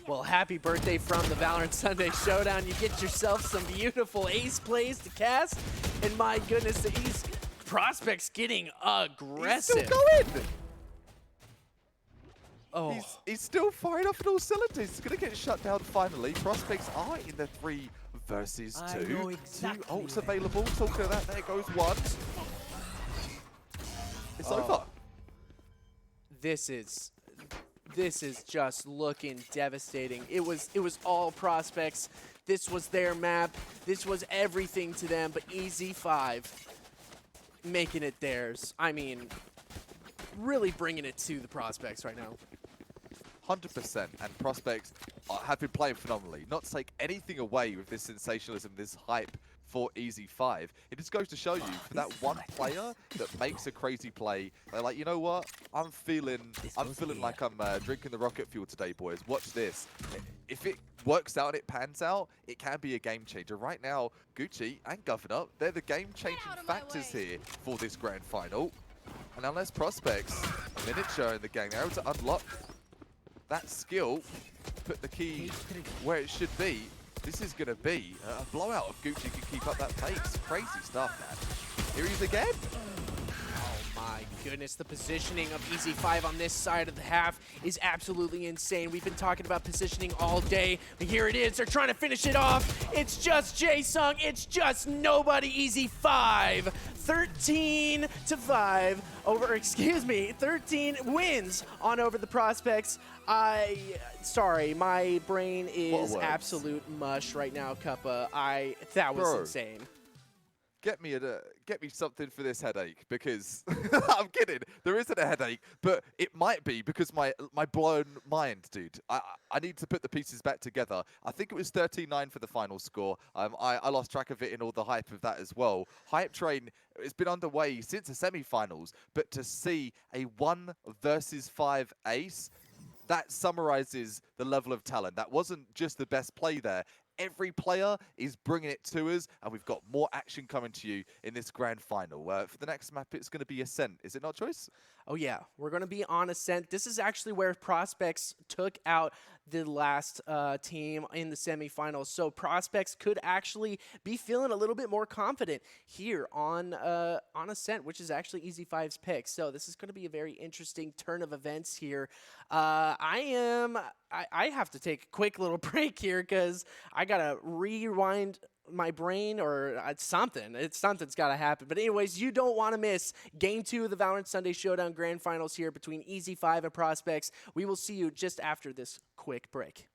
Well, happy birthday from the Valorant Sunday Showdown. You get yourself some beautiful ace plays to cast. And my goodness, these prospects getting aggressive. He's still going. Oh. He's still firing up at all cylinders. He's going to get shut down finally. Prospects are in the 3 versus 2. I know exactly 2 ults available. Talking of that, there goes 1. It's over. This is just looking devastating. It was all prospects. This was their map. This was everything to them, but Ez5 making it theirs. I mean, really bringing it to the prospects right now. 100%, and prospects have been playing phenomenally. Not to take anything away with this sensationalism, this hype for Ez5. It just goes to show you, for that one player that makes a crazy play, they're like, you know what? I'm feeling like I'm drinking the rocket fuel today, boys. Watch this. If it works out and it pans out, it can be a game changer. Right now, Gucci and Governor, they're the game-changing factors here for this grand final. And unless prospects, miniature in the game, they're able to unlock that skill, put the key where it should be, this is going to be a blowout if Gucci can keep up that pace. Crazy stuff, man. Here he is again. Oh my goodness, the positioning of Ez5 on this side of the half is absolutely insane. We've been talking about positioning all day, but here it is. They're trying to finish it off. It's just Jae-Sung. It's just nobody. Ez5, 13-5 over, 13 wins on over the prospects. Sorry, my brain is absolute mush right now, Cuppa. That was insane. Get me something for this headache, because I'm kidding. There isn't a headache, but it might be because my blown mind, dude. I need to put the pieces back together. I think it was 13-9 for the final score. I lost track of it in all the hype of that as well. Hype train has been underway since the semi-finals, but to see a 1 versus 5 ace, that summarizes the level of talent. That wasn't just the best play there. Every player is bringing it to us, and we've got more action coming to you in this grand final. For the next map, it's going to be Ascent. Is it not, Choice? Oh, yeah. We're going to be on Ascent. This is actually where Prospects took out the last team in the semifinals. So Prospects could actually be feeling a little bit more confident here on Ascent, which is actually Ez5's pick. So this is going to be a very interesting turn of events here. I have to take a quick little break here because I got to rewind my brain, or something's got to happen. But anyways, you don't want to miss Game 2 of the Valorant Sunday Showdown Grand Finals here between Ez5 and Prospects. We will see you just after this quick break.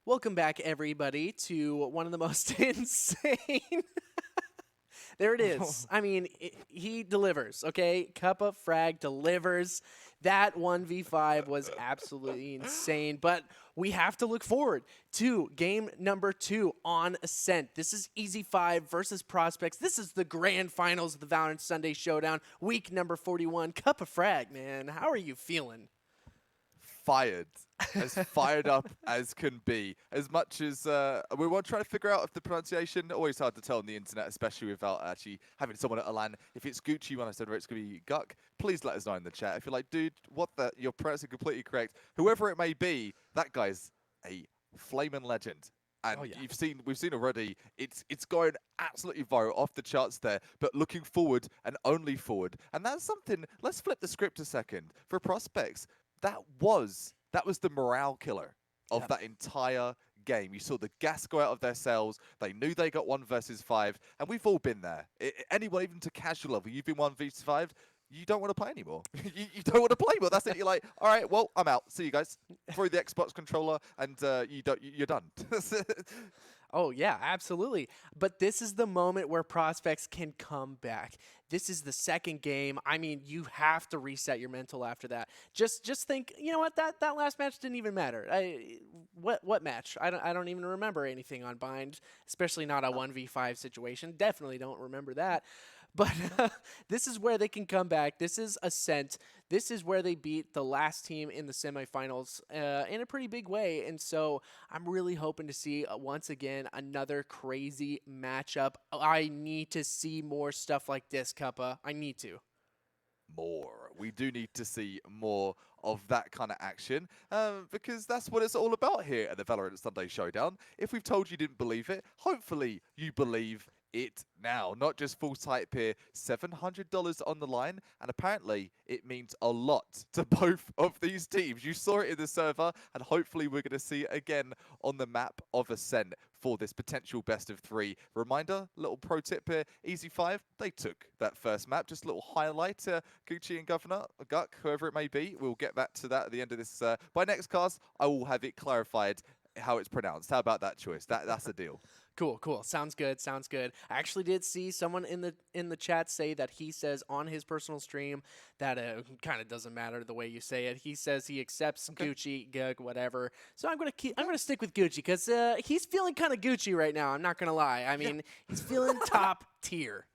Welcome back, everybody, to one of the most insane. There it is. I mean, he delivers, okay? Cuppa Frag delivers. That 1v5 was absolutely insane, but we have to look forward to game number 2 on Ascent. This is Ez5 versus Prospects. This is the grand finals of the Valorant Sunday Showdown, week number 41. Cuppa Frag, man, how are you feeling? Fired. As fired up as can be. As much as we were trying to figure out if the pronunciation, always hard to tell on the internet, especially without actually having someone at a LAN. If it's Gucci when I said it's going to be Guck, please let us know in the chat. If you're like, dude, what the? You're pronouncing completely correct. Whoever it may be, that guy's a flaming legend. And we've seen already, it's going absolutely viral, off the charts there, but looking forward and only forward. And that's something, let's flip the script a second. For Prospects, that was the morale killer of that entire game. You saw the gas go out of their cells. They knew they got 1 versus 5, and we've all been there. Anyone, even to casual level, you've been 1 versus 5. You don't want to play anymore. you don't want to play anymore. That's it. You're like, all right, well, I'm out. See you guys. Throw the Xbox controller, and you're done. Oh, yeah, absolutely. But this is the moment where Prospects can come back. This is the second game. I mean, you have to reset your mental after that. Just think, you know what? That last match didn't even matter. What match? I don't even remember anything on Bind, especially not a 1v5 situation. Definitely don't remember that. But this is where they can come back. This is Ascent. This is where they beat the last team in the semifinals in a pretty big way. And so I'm really hoping to see, once again, another crazy matchup. I need to see more stuff like this, Cuppa. I need to. More. We do need to see more of that kind of action because that's what it's all about here at the Valorant Sunday Showdown. If we've told you didn't believe it, hopefully you believe it now. Not just full type here, $700 on the line, and apparently it means a lot to both of these teams. You saw it in the server, and hopefully we're going to see it again on the map of Ascent for this potential best of 3. Reminder, little pro tip here, Ez5, they took that first map. Just a little highlight, Gucci and Governor, Guck, whoever it may be. We'll get back to that at the end of this. By next cast, I will have it clarified how it's pronounced. How about that choice? That's a deal. Cool. Sounds good. I actually did see someone in the chat say that he says on his personal stream that kind of doesn't matter the way you say it. He says he accepts Gucci, Gug, whatever. So I'm gonna stick with Gucci because he's feeling kind of Gucci right now. I'm not gonna lie. I mean, he's feeling top tier.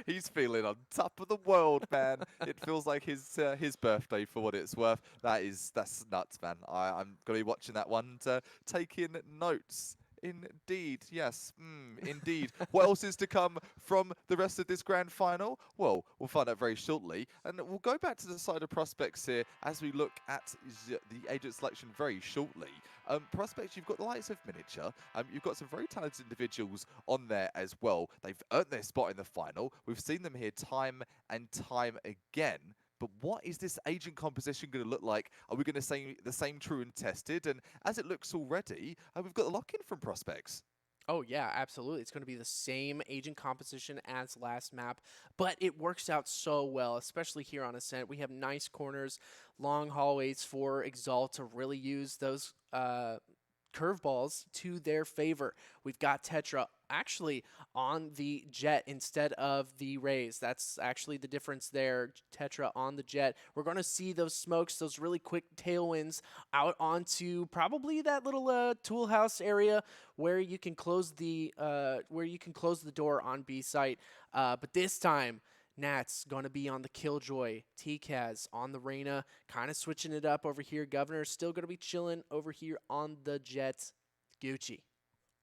He's feeling on top of the world, man. It feels like his birthday for what it's worth. That's nuts, man. I'm gonna be watching that one and taking notes. Indeed, yes, indeed. What else is to come from the rest of this grand final? Well, we'll find out very shortly. And we'll go back to the side of prospects here as we look at the agent selection very shortly. Prospects, you've got the likes of Miniature. You've got some very talented individuals on there as well. They've earned their spot in the final. We've seen them here time and time again. But what is this agent composition going to look like? Are we going to say the same true and tested? And as it looks already, we've got the lock-in from prospects. Oh, yeah, absolutely. It's going to be the same agent composition as last map, but it works out so well, especially here on Ascent. We have nice corners, long hallways for Exalt to really use those curveballs to their favor. We've got Tetra actually on the Jet instead of the Rays. That's actually the difference there. Tetra on the Jet. We're going to see those smokes, those really quick tailwinds out onto probably that little tool house area where you can close the door on B site. But this time, Nat's going to be on the Killjoy. TCAS on the Reyna, kind of switching it up over here. Governor still going to be chilling over here on the Jets. Gucci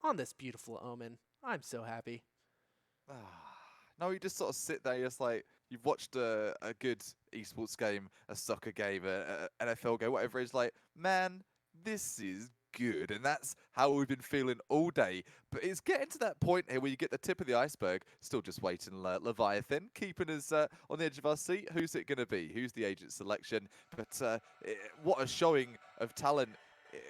on this beautiful Omen. I'm so happy. No, you just sort of sit there, just like, you've watched a good esports game, a soccer game, an NFL game, whatever. It's like, man, this is good. And that's how we've been feeling all day. But it's getting to that point here where you get the tip of the iceberg. Still just waiting, Leviathan, keeping us on the edge of our seat. Who's it going to be? Who's the agent selection? But what a showing of talent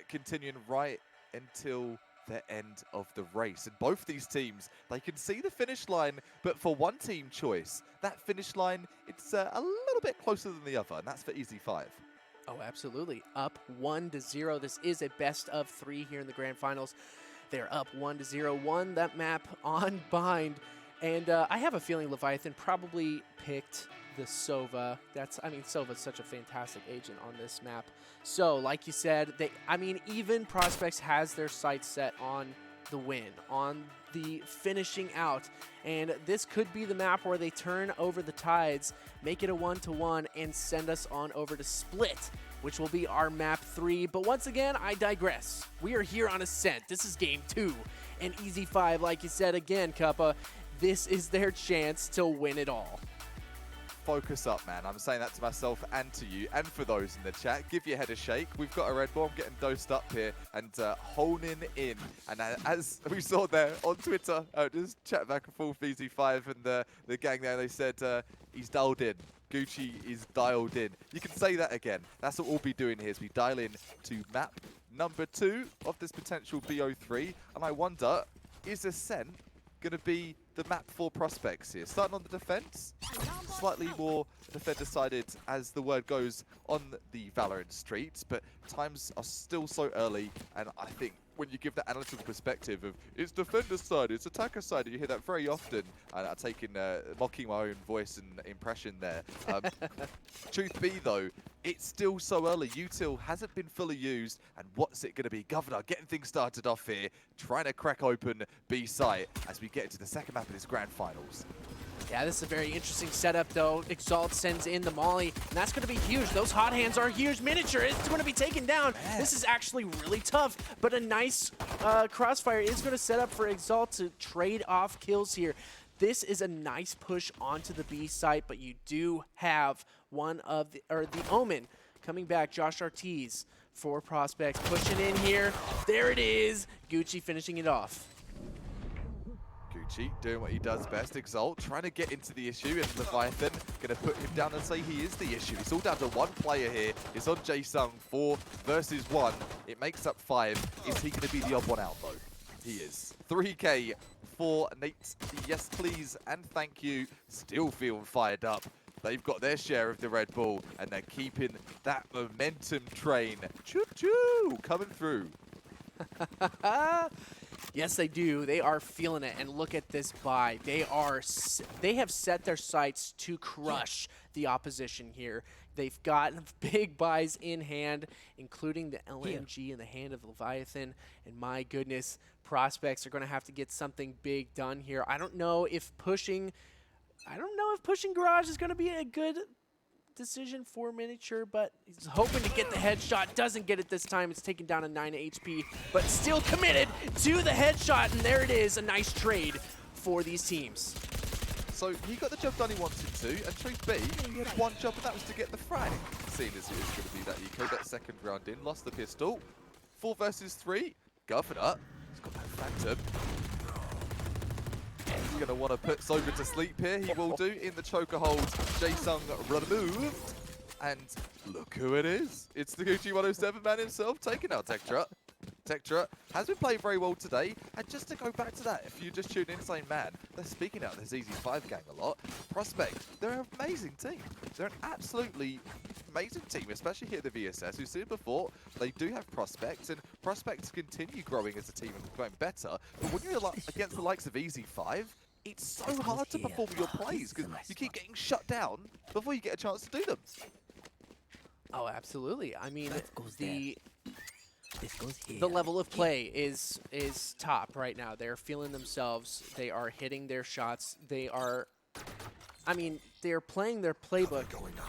continuing right until the end of the race. And both these teams, they can see the finish line, but for one team choice, that finish line, it's a little bit closer than the other, and that's for Ez5. Oh, absolutely. Up 1-0. This is a best of 3 here in the grand finals. They're up 1-0. Won that map on bind. And I have a feeling Leviathan probably picked the Sova. Sova's such a fantastic agent on this map. So, like you said, even Prospects has their sights set on the win, on the finishing out. And this could be the map where they turn over the tides, make it a 1-1, and send us on over to Split, which will be our map 3. But once again, I digress. We are here on Ascent. This is game 2. And Ez5, like you said again, Cuppa, this is their chance to win it all. Focus up, man. I'm saying that to myself and to you and for those in the chat. Give your head a shake. We've got a Red Bull. I'm getting dosed up here and honing in. And as we saw there on Twitter, just chat back and forth, Ez5 and the gang there, they said he's dialed in. Gucci is dialed in. You can say that again. That's what we'll be doing here, is we dial in to map number 2 of this potential BO3. And I wonder, is Ascent going to be the map for prospects here? Starting on the defense, slightly more defender-sided as the word goes on the Valorant streets, but times are still so early, and I think when you give that analytical perspective of it's defender side, it's attacker side, you hear that very often, and I'm taking mocking my own voice and impression there. Truth be though, it's still so early. Util hasn't been fully used, and what's it going to be? Governor getting things started off here, trying to crack open B site as we get into the second map of this grand finals. Yeah, this is a very interesting setup, though. Exalt sends in the Molly, and that's going to be huge. Those hot hands are huge. Miniature is going to be taken down. Man. This is actually really tough, but a nice crossfire is going to set up for Exalt to trade off kills here. This is a nice push onto the B site, but you do have the Omen coming back. Josh Ortiz for Prospects pushing in here. There it is. Gucci finishing it off. Gucci doing what he does best. Exalt trying to get into the issue, and Leviathan going to put him down and say he is the issue. It's all down to one player here. It's on Jae-Sung, 4 versus 1. It makes up 5. Is he going to be the odd one out, though? He is. 3K for Nate. Yes, please, and thank you. Still feeling fired up. They've got their share of the Red Bull, and they're keeping that momentum train. Choo-choo! Coming through. Yes, they do. They are feeling it. And look at this buy. They have set their sights to crush the opposition here. They've got big buys in hand, including the LMG in the hand of Leviathan. And my goodness, Prospects are going to have to get something big done here. I don't know if pushing I don't know if pushing Garage is going to be a good decision for Miniature, but he's hoping to get the headshot. Doesn't get it this time. It's taken down a 9 HP, but still committed to the headshot, and there it is. A nice trade for these teams. So he got the job done he wanted to, and truth be, he had one job, and that was to get the frag. Seeing as it was going to be that eco, that second round in, lost the pistol. 4 versus 3, Governor. He's got that Phantom. He's going to want to put Sober to sleep here. He will do in the choker hold. Jae-Sung removed. And look who it is. It's the Gucci 107 man himself taking out Tektra. Tektra has been playing very well today. And just to go back to that, if you just tune in saying, man, they're speaking out this Ez5 gang a lot. Prospect, they're an amazing team. They're an absolutely amazing team, especially here at the VSS. We've seen it before. They do have prospects, and prospects continue growing as a team and going better. But when you're against the likes of Ez5, it's so hard to perform your plays because you keep getting shut down before you get a chance to do them. Oh, absolutely. I mean, the level of play is top right now. They're feeling themselves. They are hitting their shots. They are, I mean, they're playing their playbook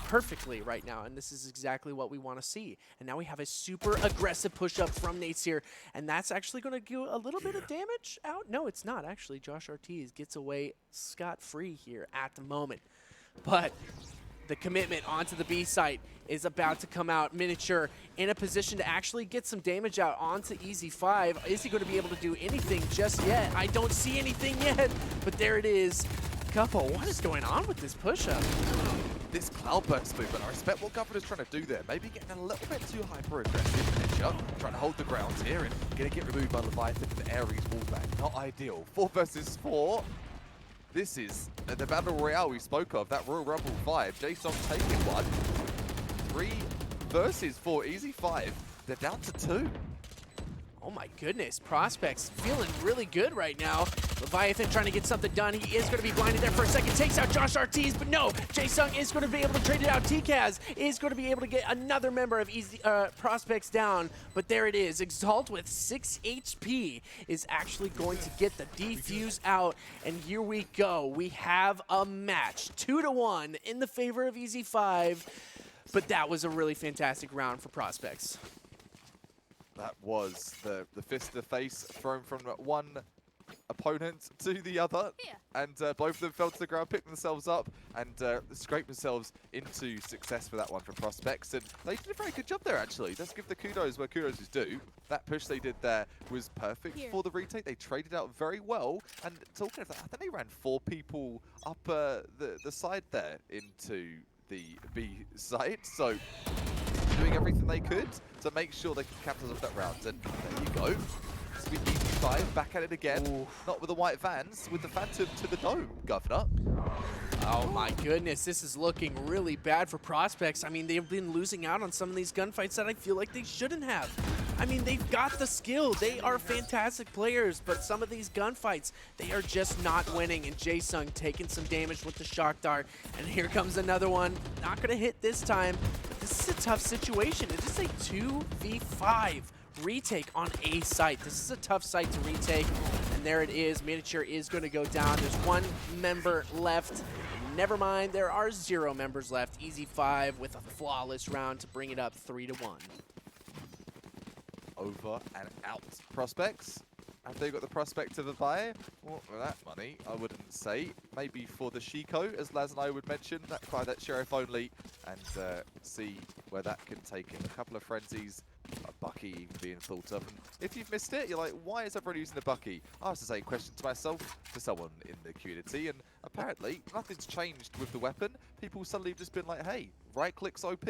perfectly right now, and this is exactly what we want to see. And now we have a super aggressive push-up from Nate's here, and that's actually going to do a little bit of damage out. No, it's not, actually. Josh Ortiz gets away scot-free here at the moment. But the commitment onto the B site is about to come out. Miniature in a position to actually get some damage out onto Ez5. Is he going to be able to do anything just yet? I don't see anything yet, but there it is. Couple, what is going on with this push-up? This cloudburst movement, I respect what Governor's trying to do there. Maybe getting a little bit too hyper-aggressive. Miniature trying to hold the ground here and going to get removed by Leviathan and Ares wallbang. Not ideal. 4 versus 4. This is the Battle Royale we spoke of, that Royal Rumble 5. Jae-Sung taking one. 3 versus 4. Ez5. They're down to 2. Oh my goodness, Prospects feeling really good right now. Leviathan trying to get something done. He is going to be blinded there for a second. Takes out Josh Ortiz, but no, Jae-Sung is going to be able to trade it out. TKaz is going to be able to get another member of Prospects down, but there it is. Exalt with 6 HP is actually going to get the defuse out, and here we go. We have a match, 2-1 in the favor of Ez5, but that was a really fantastic round for Prospects. That was the fist to face thrown from one opponent to the other, and both of them fell to the ground, picked themselves up, and scraped themselves into success for that one for Prospects. And they did a very good job there, actually. Let's give the kudos where kudos is due. That push they did there was perfect for the retake. They traded out very well. And talking of that, I think they ran 4 people up the side there into the B side. So doing everything they could to make sure they can capitalize off that round. And there you go. Sweet Ez5 back at it again. Ooh. Not with the white vans, with the Phantom to the dome, Governor. Oh my goodness, this is looking really bad for Prospects. I mean, they've been losing out on some of these gunfights that I feel like they shouldn't have. I mean, they've got the skill. They are fantastic players, but some of these gunfights, they are just not winning. And Jae-Sung taking some damage with the shock dart. And here comes another one. Not going to hit this time. This is a tough situation. It is a 2v5 retake on a site. This is a tough site to retake. And there it is. Miniature is going to go down. There's 1 member left. Never mind, there are 0 members left. Ez5 with a flawless round to bring it up 3-1. Over and out. Prospects. Have they got the prospect of a buy? Well, for that money, I wouldn't say. Maybe for the Shiko, as Laz and I would mention. Buy that Sheriff only and see where that can take him. A couple of frenzies. A Bucky even being thought of. And if you've missed it, you're like, why is everyone using a Bucky? I asked the same question to myself, to someone in the community, and apparently nothing's changed with the weapon. People suddenly have just been like, hey, right click's OP,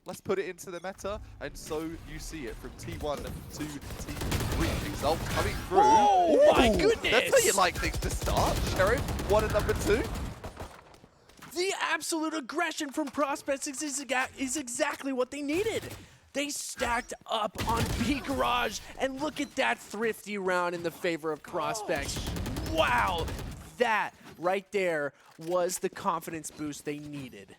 let's put it into the meta, and so you see it from T1 to T3. Exalt coming through. Oh my goodness! That's how you like things to start. Sheriff, 1 and number 2. The absolute aggression from Prospects is exactly what they needed. They stacked up on B Garage, and look at that thrifty round in the favor of Prospects. Wow, that right there was the confidence boost they needed.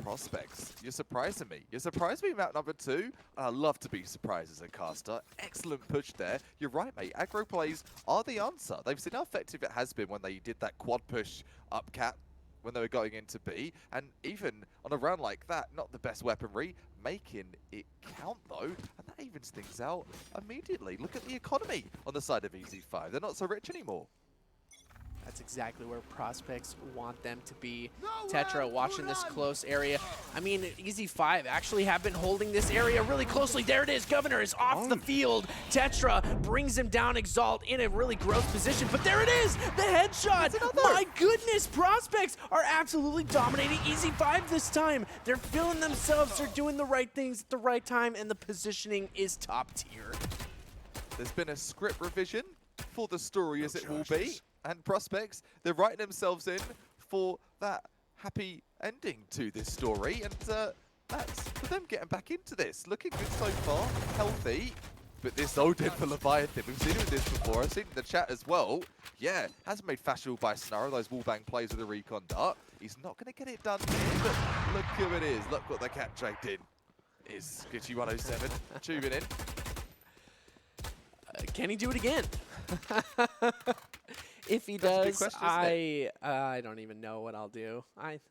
Prospects, you're surprising me. You're surprising me, map number 2. I love to be surprised as a caster. Excellent push there. You're right, mate. Aggro plays are the answer. They've seen how effective it has been when they did that quad push up cap when they were going into B. And even on a round like that, not the best weaponry, making it count though. And that evens things out immediately. Look at the economy on the side of Ez5. They're not so rich anymore. That's exactly where prospects want them to be. Tetra watching this close area. I mean, Ez5 actually have been holding this area really closely. There it is. Governor is off the field. Tetra brings him down. Exalt in a really gross position. But there it is. The headshot. My goodness. Prospects are absolutely dominating Ez5 this time. They're feeling themselves. They're doing the right things at the right time. And the positioning is top tier. There's been a script revision for the story as it will be. And prospects, they're writing themselves in for that happy ending to this story. And that's for them getting back into this. Looking good so far, healthy. But this Odin for Leviathan, we've seen him this before. I've seen it in the chat as well. Yeah, hasn't made fashionable by Snarrow, those wallbang plays with the recon dart. He's not going to get it done here, but look who it is. Look what the cat dragged in. Is Gucci 107 tubing in. Can he do it again? If he does, I don't even know what I'll do. I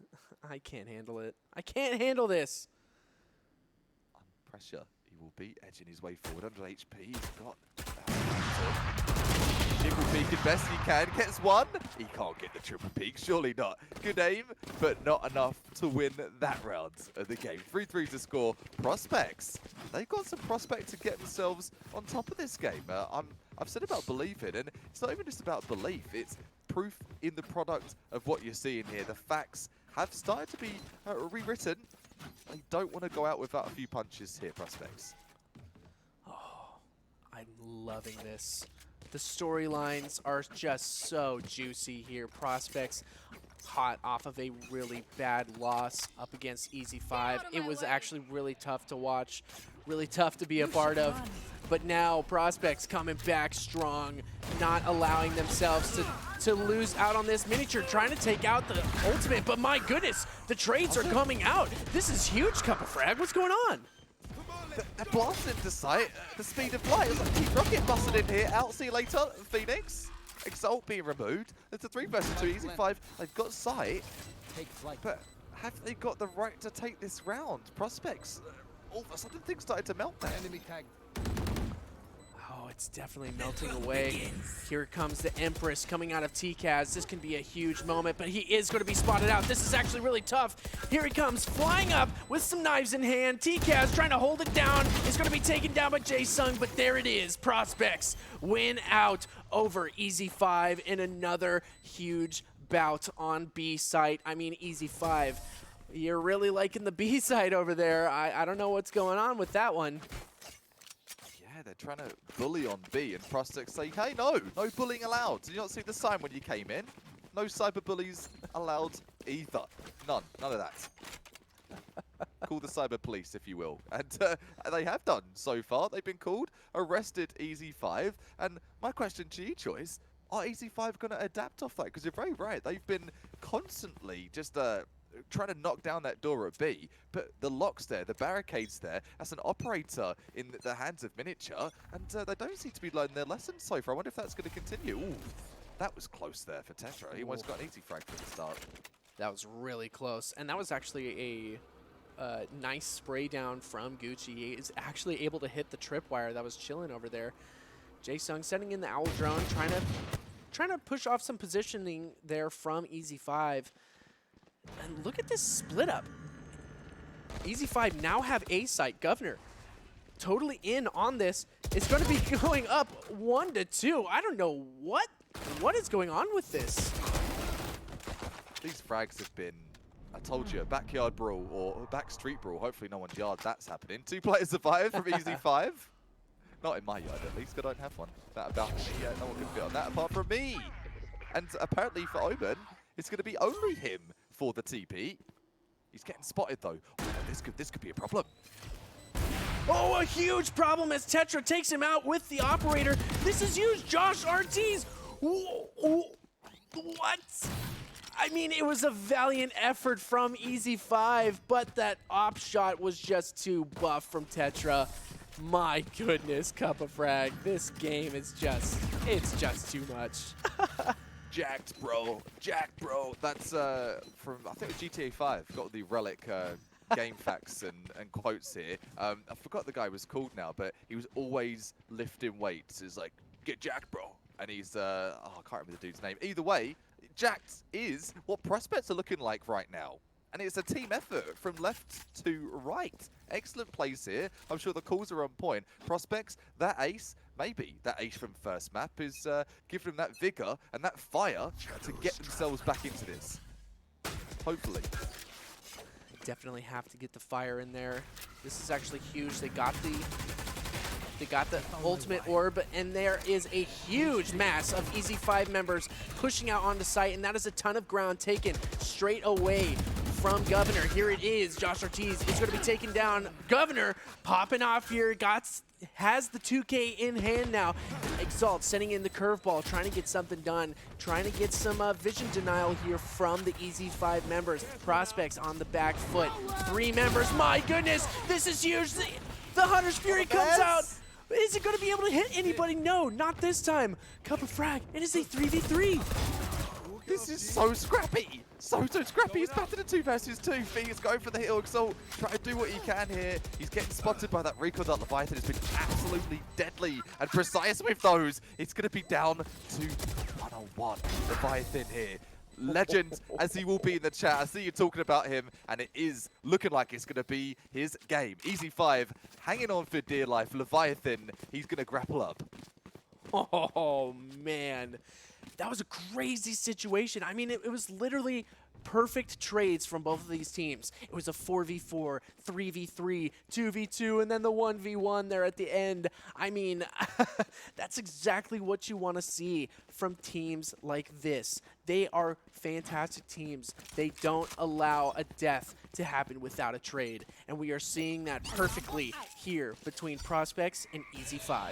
can't handle it. I can't handle this. Under pressure, he will be edging his way forward. Under HP, he's got triple peek as best he can. Gets one. He can't get the triple peek, surely not. Good aim, but not enough to win that round of the game. 3-3 to score. Prospects, they've got some prospects to get themselves on top of this game. I've said about believing, and it's not even just about belief, it's proof in the product of what you're seeing here. The facts have started to be rewritten. They don't want to go out without a few punches here, prospects. Oh, I'm loving this. The storylines are just so juicy here. Prospects hot off of a really bad loss up against Ez5. It was actually really tough to watch, really tough to be a part of. But now prospects coming back strong, not allowing themselves to lose out on this miniature, trying to take out the ultimate. But my goodness, the trades are coming out. This is huge, Cup of Frag. What's going on? They're blasting into sight at the speed of light. It's like Team Rocket busted in here. Out, see you later, Phoenix. Exalt being removed. It's a 3 versus 2, Ez5. They've got sight, but have they got the right to take this round? Prospects, all of a sudden things started to melt there. Enemy tag. Oh, it's definitely melting away. Here comes the Empress coming out of TCAS. This can be a huge moment, but he is going to be spotted out. This is actually really tough. Here he comes, flying up with some knives in hand. TCAS trying to hold it down. Is going to be taken down by Jae-Sung, but there it is. Prospects win out over Ez5 in another huge bout on B site. I mean, Ez5, you're really liking the B side over there. I don't know what's going on with that one. Yeah, they're trying to bully on B, and prospects say, hey, no bullying allowed. Did you not see the sign when you came in? No cyber bullies allowed either. None of that. Call the cyber police, if you will. And they have done so far. They've been called, arrested Ez5. And my question to you, Choice, are Ez5 going to adapt off that? Because you're very right. They've been constantly just trying to knock down that door at B, but the locks there, the barricades there, as an operator in the hands of Miniature, and they don't seem to be learning their lessons so far. I wonder if that's going to continue. Ooh, that was close there for Tetra. He almost got an easy frag for the start. That was really close, and that was actually a nice spray down from Gucci. He is actually able to hit the tripwire that was chilling over there. Jae-Sung setting in the Owl Drone, trying to push off some positioning there from Ez5. And look at this split up. Ez5 now have A site. Governor totally in on this. It's going to be going up 1-2. I don't know what is going on with this. These frags have been, I told you, a backyard brawl or a back street brawl. Hopefully no one's yard that's happening. 2 players survived from Ez5. Not in my yard at least, I don't have one. That balcony, yeah, no one can fit on that apart from me. And apparently for Omen, it's going to be only him for the TP. He's getting spotted though. Oh, this could be a problem. Oh, a huge problem as Tetra takes him out with the operator. This is huge. Josh Ortiz. What? I mean, it was a valiant effort from Ez5, but that op shot was just too buff from Tetra. My goodness, Cup of Frag. This game is just, it's just too much. Jacked, bro. Jacked, bro. That's from, I think it was GTA 5. Got the relic game facts and quotes here. I forgot the guy was called now, but he was always lifting weights. It's like, get jacked, bro. And he's, I can't remember the dude's name. Either way, jacked is what prospects are looking like right now. And it's a team effort from left to right. Excellent plays here. I'm sure the calls are on point. Prospects, that ace, maybe that ace from first map is giving them that vigor and that fire to get themselves back into this. Hopefully. Definitely have to get the fire in there. This is actually huge. They got the ultimate orb, and there is a huge mass of Ez5 members pushing out onto site, and that is a ton of ground taken straight away from Governor. Here it is. Josh Ortiz is going to be taken down. Governor popping off here. Has the 2K in hand now. Exalt sending in the curveball, trying to get something done, trying to get some vision denial here from the Ez5 members. Prospects on the back foot. 3 members. My goodness, this is huge. The Hunter's Fury comes out. Is it going to be able to hit anybody? No, not this time. Cup of Frag. It is a 3v3. This is so scrappy. So scrappy. He's back to the 2 versus 2. Phoenix going for the hill. Exalt trying to do what he can here. He's getting spotted by that recoil that Leviathan has been absolutely deadly and precise with those. It's going to be down to 1-on-1. Leviathan here. Legend as he will be in the chat. I see you talking about him, and it is looking like it's going to be his game. Ez5 hanging on for dear life. Leviathan, he's going to grapple up. Oh, man. That was a crazy situation. I mean, it was literally perfect trades from both of these teams. It was a 4v4, 3v3, 2v2, and then the 1v1 there at the end. I mean, that's exactly what you want to see from teams like this. They are fantastic teams. They don't allow a death to happen without a trade. And we are seeing that perfectly here between Prospects and Ez5.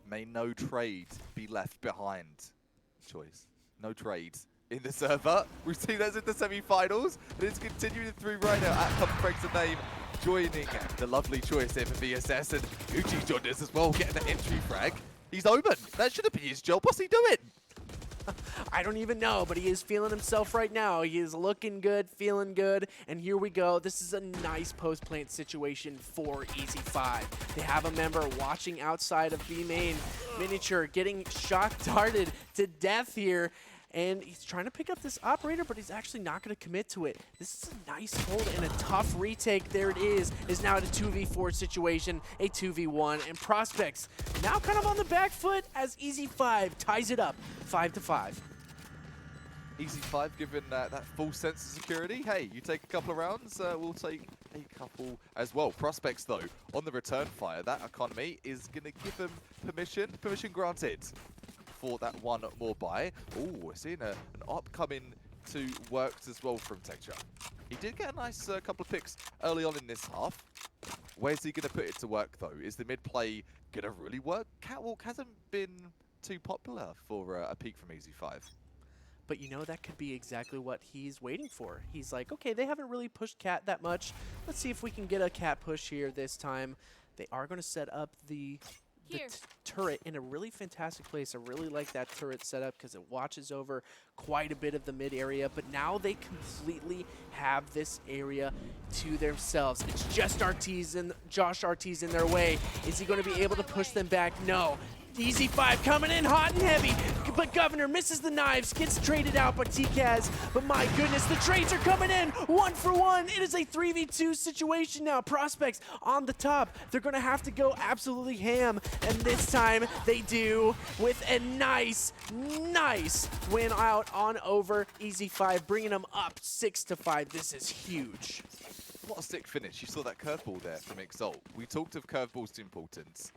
May no trade be left behind. Choice. No trades in the server. We've seen those in the semi-finals, and it's continuing through right now. At Cup breaks the name, joining the lovely choice here for VSS, and Uchi's joined us as well, getting the entry frag. He's open. That shouldn't be his job. What's he doing? I don't even know, but he is feeling himself right now. He is looking good, feeling good, and here we go. This is a nice post-plant situation for Ez5. They have a member watching outside of B main. Miniature getting shock darted to death here, and he's trying to pick up this operator, but he's actually not going to commit to it. This is a nice hold and a tough retake. There it is now at a 2v4 situation, a 2v1, and Prospects now kind of on the back foot as Ez5 ties it up 5-5. Ez5 given that full sense of security. Hey, you take a couple of rounds, we'll take a couple as well. Prospects, though, on the return fire, that economy is going to give them permission granted for that one more buy. Oh, we're seeing an op coming to work as well from Tetra. He did get a nice couple of picks early on in this half. Where's he going to put it to work, though? Is the mid play going to really work? Catwalk hasn't been too popular for a peak from Ez5. But you know, that could be exactly what he's waiting for. He's like, okay, they haven't really pushed Cat that much. Let's see if we can get a Cat push here this time. They are going to set up the turret in a really fantastic place. I really like that turret setup because it watches over quite a bit of the mid area, but now they completely have this area to themselves. It's just Ortiz and Josh Ortiz in their way. Is he going to be able to push them back? No. Ez5 coming in hot and heavy, but Governor misses the knives, gets traded out by TKaz, but my goodness, the trades are coming in, 1 for 1. It is a 3v2 situation now. Prospects on the top. They're going to have to go absolutely ham, and this time they do with a nice win out on over Ez5, bringing them up 6-5. This is huge. What a sick finish. You saw that curveball there from Exalt. We talked of curveballs' importance.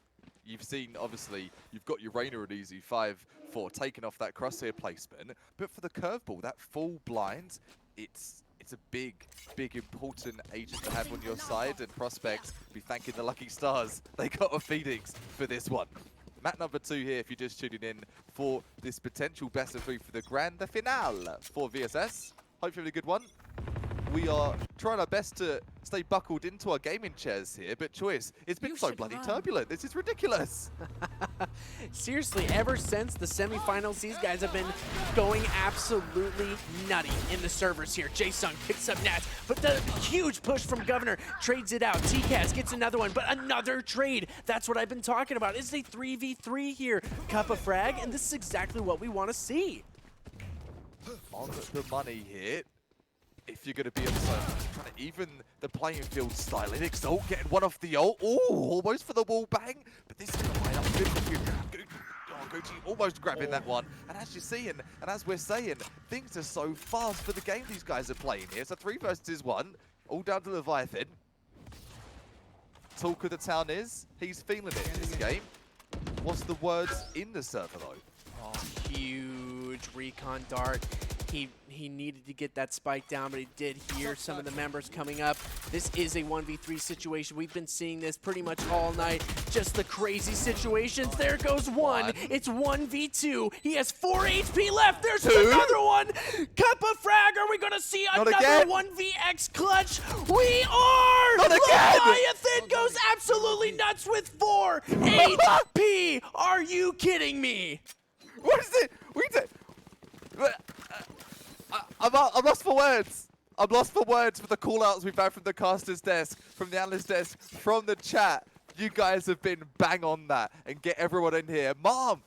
You've seen, obviously, you've got your Rainer and Ez5 for taking off that crosshair placement, but for the curveball, that full blind, it's a big, important agent to have on your side, and Prospects be thanking the lucky stars they got a Phoenix for this one. Map number 2 here if you're just tuning in for this potential best of 3 for the Grand Finale for VSS. Hope you have a good one. We are trying our best to stay buckled into our gaming chairs here, but Choice, it's been so bloody turbulent. This is ridiculous. Seriously, ever since the semifinals, these guys have been going absolutely nutty in the servers here. Jason picks up Nats, but the huge push from Governor trades it out. TCAS gets another one, but another trade. That's what I've been talking about. It's a 3v3 here. Cup of frag, and this is exactly what we want to see. On the money here. If you're going to be able to trying to even the playing field slightly. Exalt getting one off the ult. Oh, almost for the wall bang. But this is going to line up good. Gucci almost grabbing that one. And as you're seeing, and as we're saying, things are so fast for the game these guys are playing here. So 3 versus 1, all down to Leviathan. Talk of the town is, he's feeling it in this game. What's the words in the server though? Oh, huge recon dart. He needed to get that spike down, but he did hear some of the members coming up. This is a 1v3 situation. We've been seeing this pretty much all night. Just the crazy situations. There goes one. It's 1v2. He has 4 HP left. There's another one. Cup of frag. Are we going to see another 1vx clutch? We are! Not again! Leviathan goes absolutely nuts with 4 HP. Are you kidding me? What is it? I'm lost for words. I'm lost for words for the call-outs we've had from the caster's desk, from the analyst desk, from the chat. You guys have been bang on that and get everyone in here. Mom,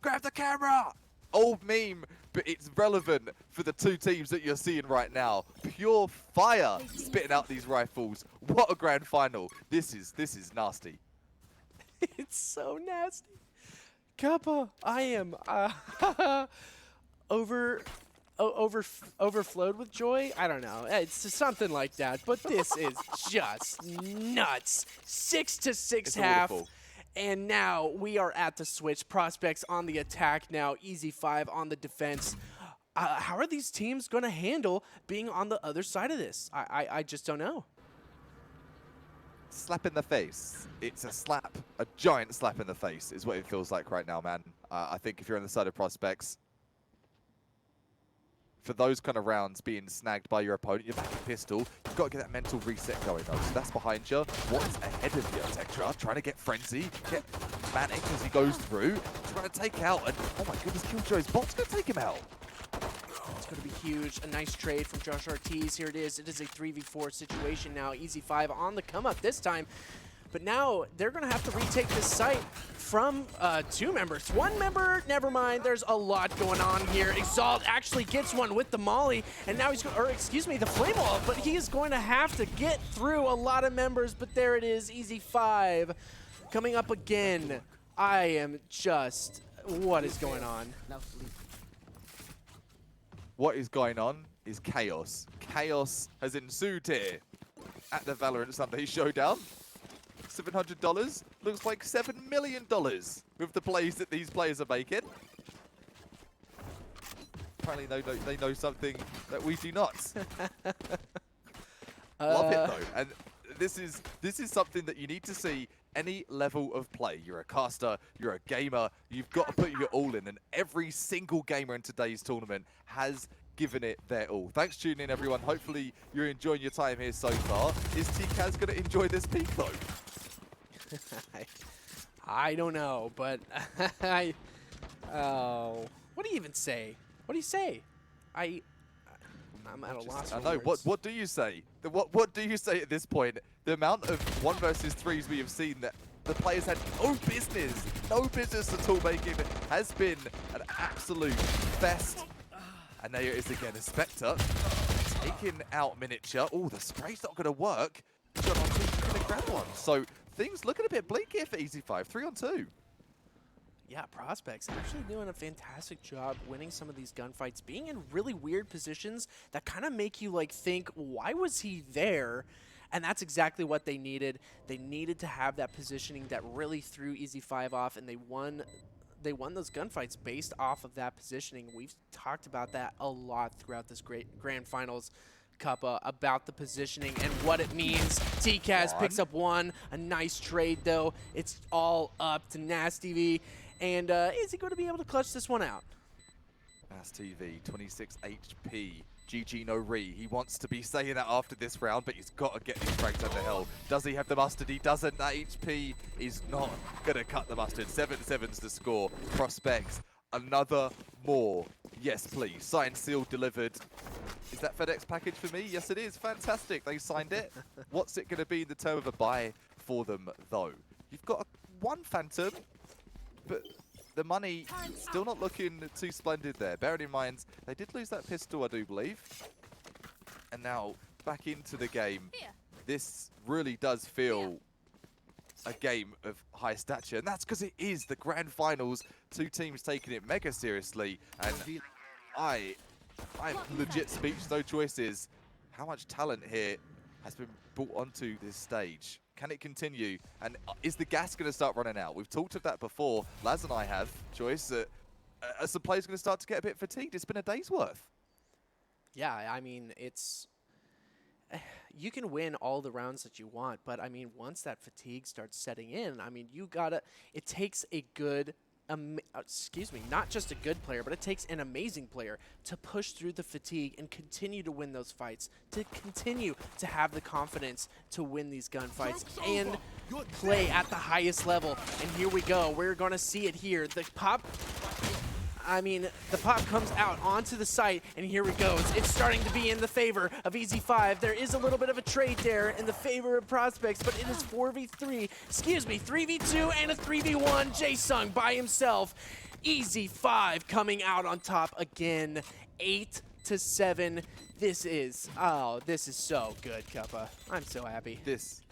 grab the camera. Old meme, but it's relevant for the 2 teams that you're seeing right now. Pure fire spitting out these rifles. What a grand final. This is nasty. It's so nasty. Kappa, I am overflowed with joy. I don't know. It's something like that. But this is just nuts. 6-6 half. Beautiful. And now we are at the switch. Prospects on the attack now. Ez5 on the defense. How are these teams going to handle being on the other side of this? I just don't know. Slap in the face. It's a slap, a giant slap in the face is what it feels like right now, man. I think if you're on the side of Prospects, for those kind of rounds being snagged by your opponent, you're back at pistol, you've got to get that mental reset going though. So that's behind you. What's ahead of you, Tetra? Trying to get Frenzy, get Manic as he goes through, trying to take out, and oh my goodness, Killjoy's bot's going to take him out. It's going to be huge. A nice trade from Josh Ortiz. Here it is. It is a 3v4 situation now. Ez5 on the come up this time. But now they're going to have to retake this site from 2 members. 1 member, never mind. There's a lot going on here. Exalt actually gets one with the Molly, and now he's, or excuse me, the Flame Wall, but he is going to have to get through a lot of members, but there it is, Ez5 coming up again. I am just, what is going on? What is going on is chaos. Chaos has ensued here at the Valorant Sunday Showdown. $700 looks like $7 million with the plays that these players are making. Apparently they know something that we do not. Love it though, and this is something that you need to see any level of play. You're a caster, you're a gamer, you've got to put your all in, and every single gamer in today's tournament has given it their all. Thanks for tuning in, everyone. Hopefully you're enjoying your time here so far. Is TCAS going to enjoy this peak though? I don't know, but oh, what do you even say? What do you say? I'm at a loss. I know. What do you say? What do you say at this point? The amount of 1 versus 3s we have seen that the players had no business at all making has been an absolute fest. And there it is again, a Spectre taking out Miniature. Oh, the spray's not going to work. John Ortiz going to grab one. So things looking a bit bleak here for Ez5. 3-on-2. Yeah, Prospects actually doing a fantastic job winning some of these gunfights, being in really weird positions that kind of make you like think, why was he there? And that's exactly what they needed. They needed to have that positioning that really threw Ez5 off, and they won those gunfights based off of that positioning. We've talked about that a lot throughout this great grand finals. Cuppa about the positioning and what it means. TCAS picks up one. A nice trade, though. It's all up to Nasty V. And is he going to be able to clutch this one out? Nasty V, 26 HP. GG no re. He wants to be saying that after this round, but he's got to get these frags under hell. Does he have the mustard? He doesn't. That HP is not going to cut the mustard. 7-7's the score. Prospects, another more. Yes, please. Signed, sealed, delivered. Is that FedEx package for me? Yes, it is. Fantastic. They signed it. What's it going to be in the term of a buy for them, though? You've got one Phantom, but the money still not looking too splendid there. Bearing in mind, they did lose that pistol, I do believe. And now, back into the game. This really does feel a game of high stature. And that's because it is the grand finals. Two teams taking it mega seriously. And I'm legit speech, no choices. How much talent here has been brought onto this stage? Can it continue? And is the gas going to start running out? We've talked of that before. Laz and I have, Choice. As the players going to start to get a bit fatigued. It's been a day's worth. Yeah, I mean, it's... You can win all the rounds that you want, but, I mean, once that fatigue starts setting in, I mean, you gotta... It takes a good... excuse me, not just a good player, but it takes an amazing player to push through the fatigue and continue to win those fights, to continue to have the confidence to win these gunfights and play at the highest level. And here we go. We're going to see it here. The pop... I mean, the pop comes out onto the site, and here it goes. It's starting to be in the favor of Ez5. There is a little bit of a trade there in the favor of Prospects, but it is 4v3, excuse me, 3v2 and a 3v1. Jaesung by himself. Ez5 coming out on top again, 8-7. This is so good, Cuppa. I'm so happy. This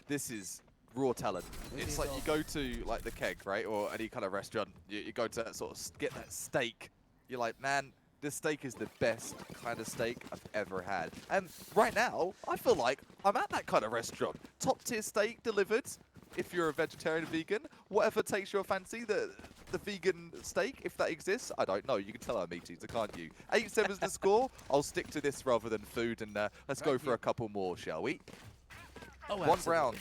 is raw talent. It's like you go to like the Keg, right, or any kind of restaurant. You go to that sort of get that steak. You're like, man, this steak is the best kind of steak I've ever had. And right now, I feel like I'm at that kind of restaurant. Top tier steak delivered. If you're a vegetarian, vegan, whatever takes your fancy, the vegan steak, if that exists, I don't know. You can tell I'm meat eater, can't you? 8-7's the score. I'll stick to this rather than food, and let's go for a couple more, shall we? Oh, one round.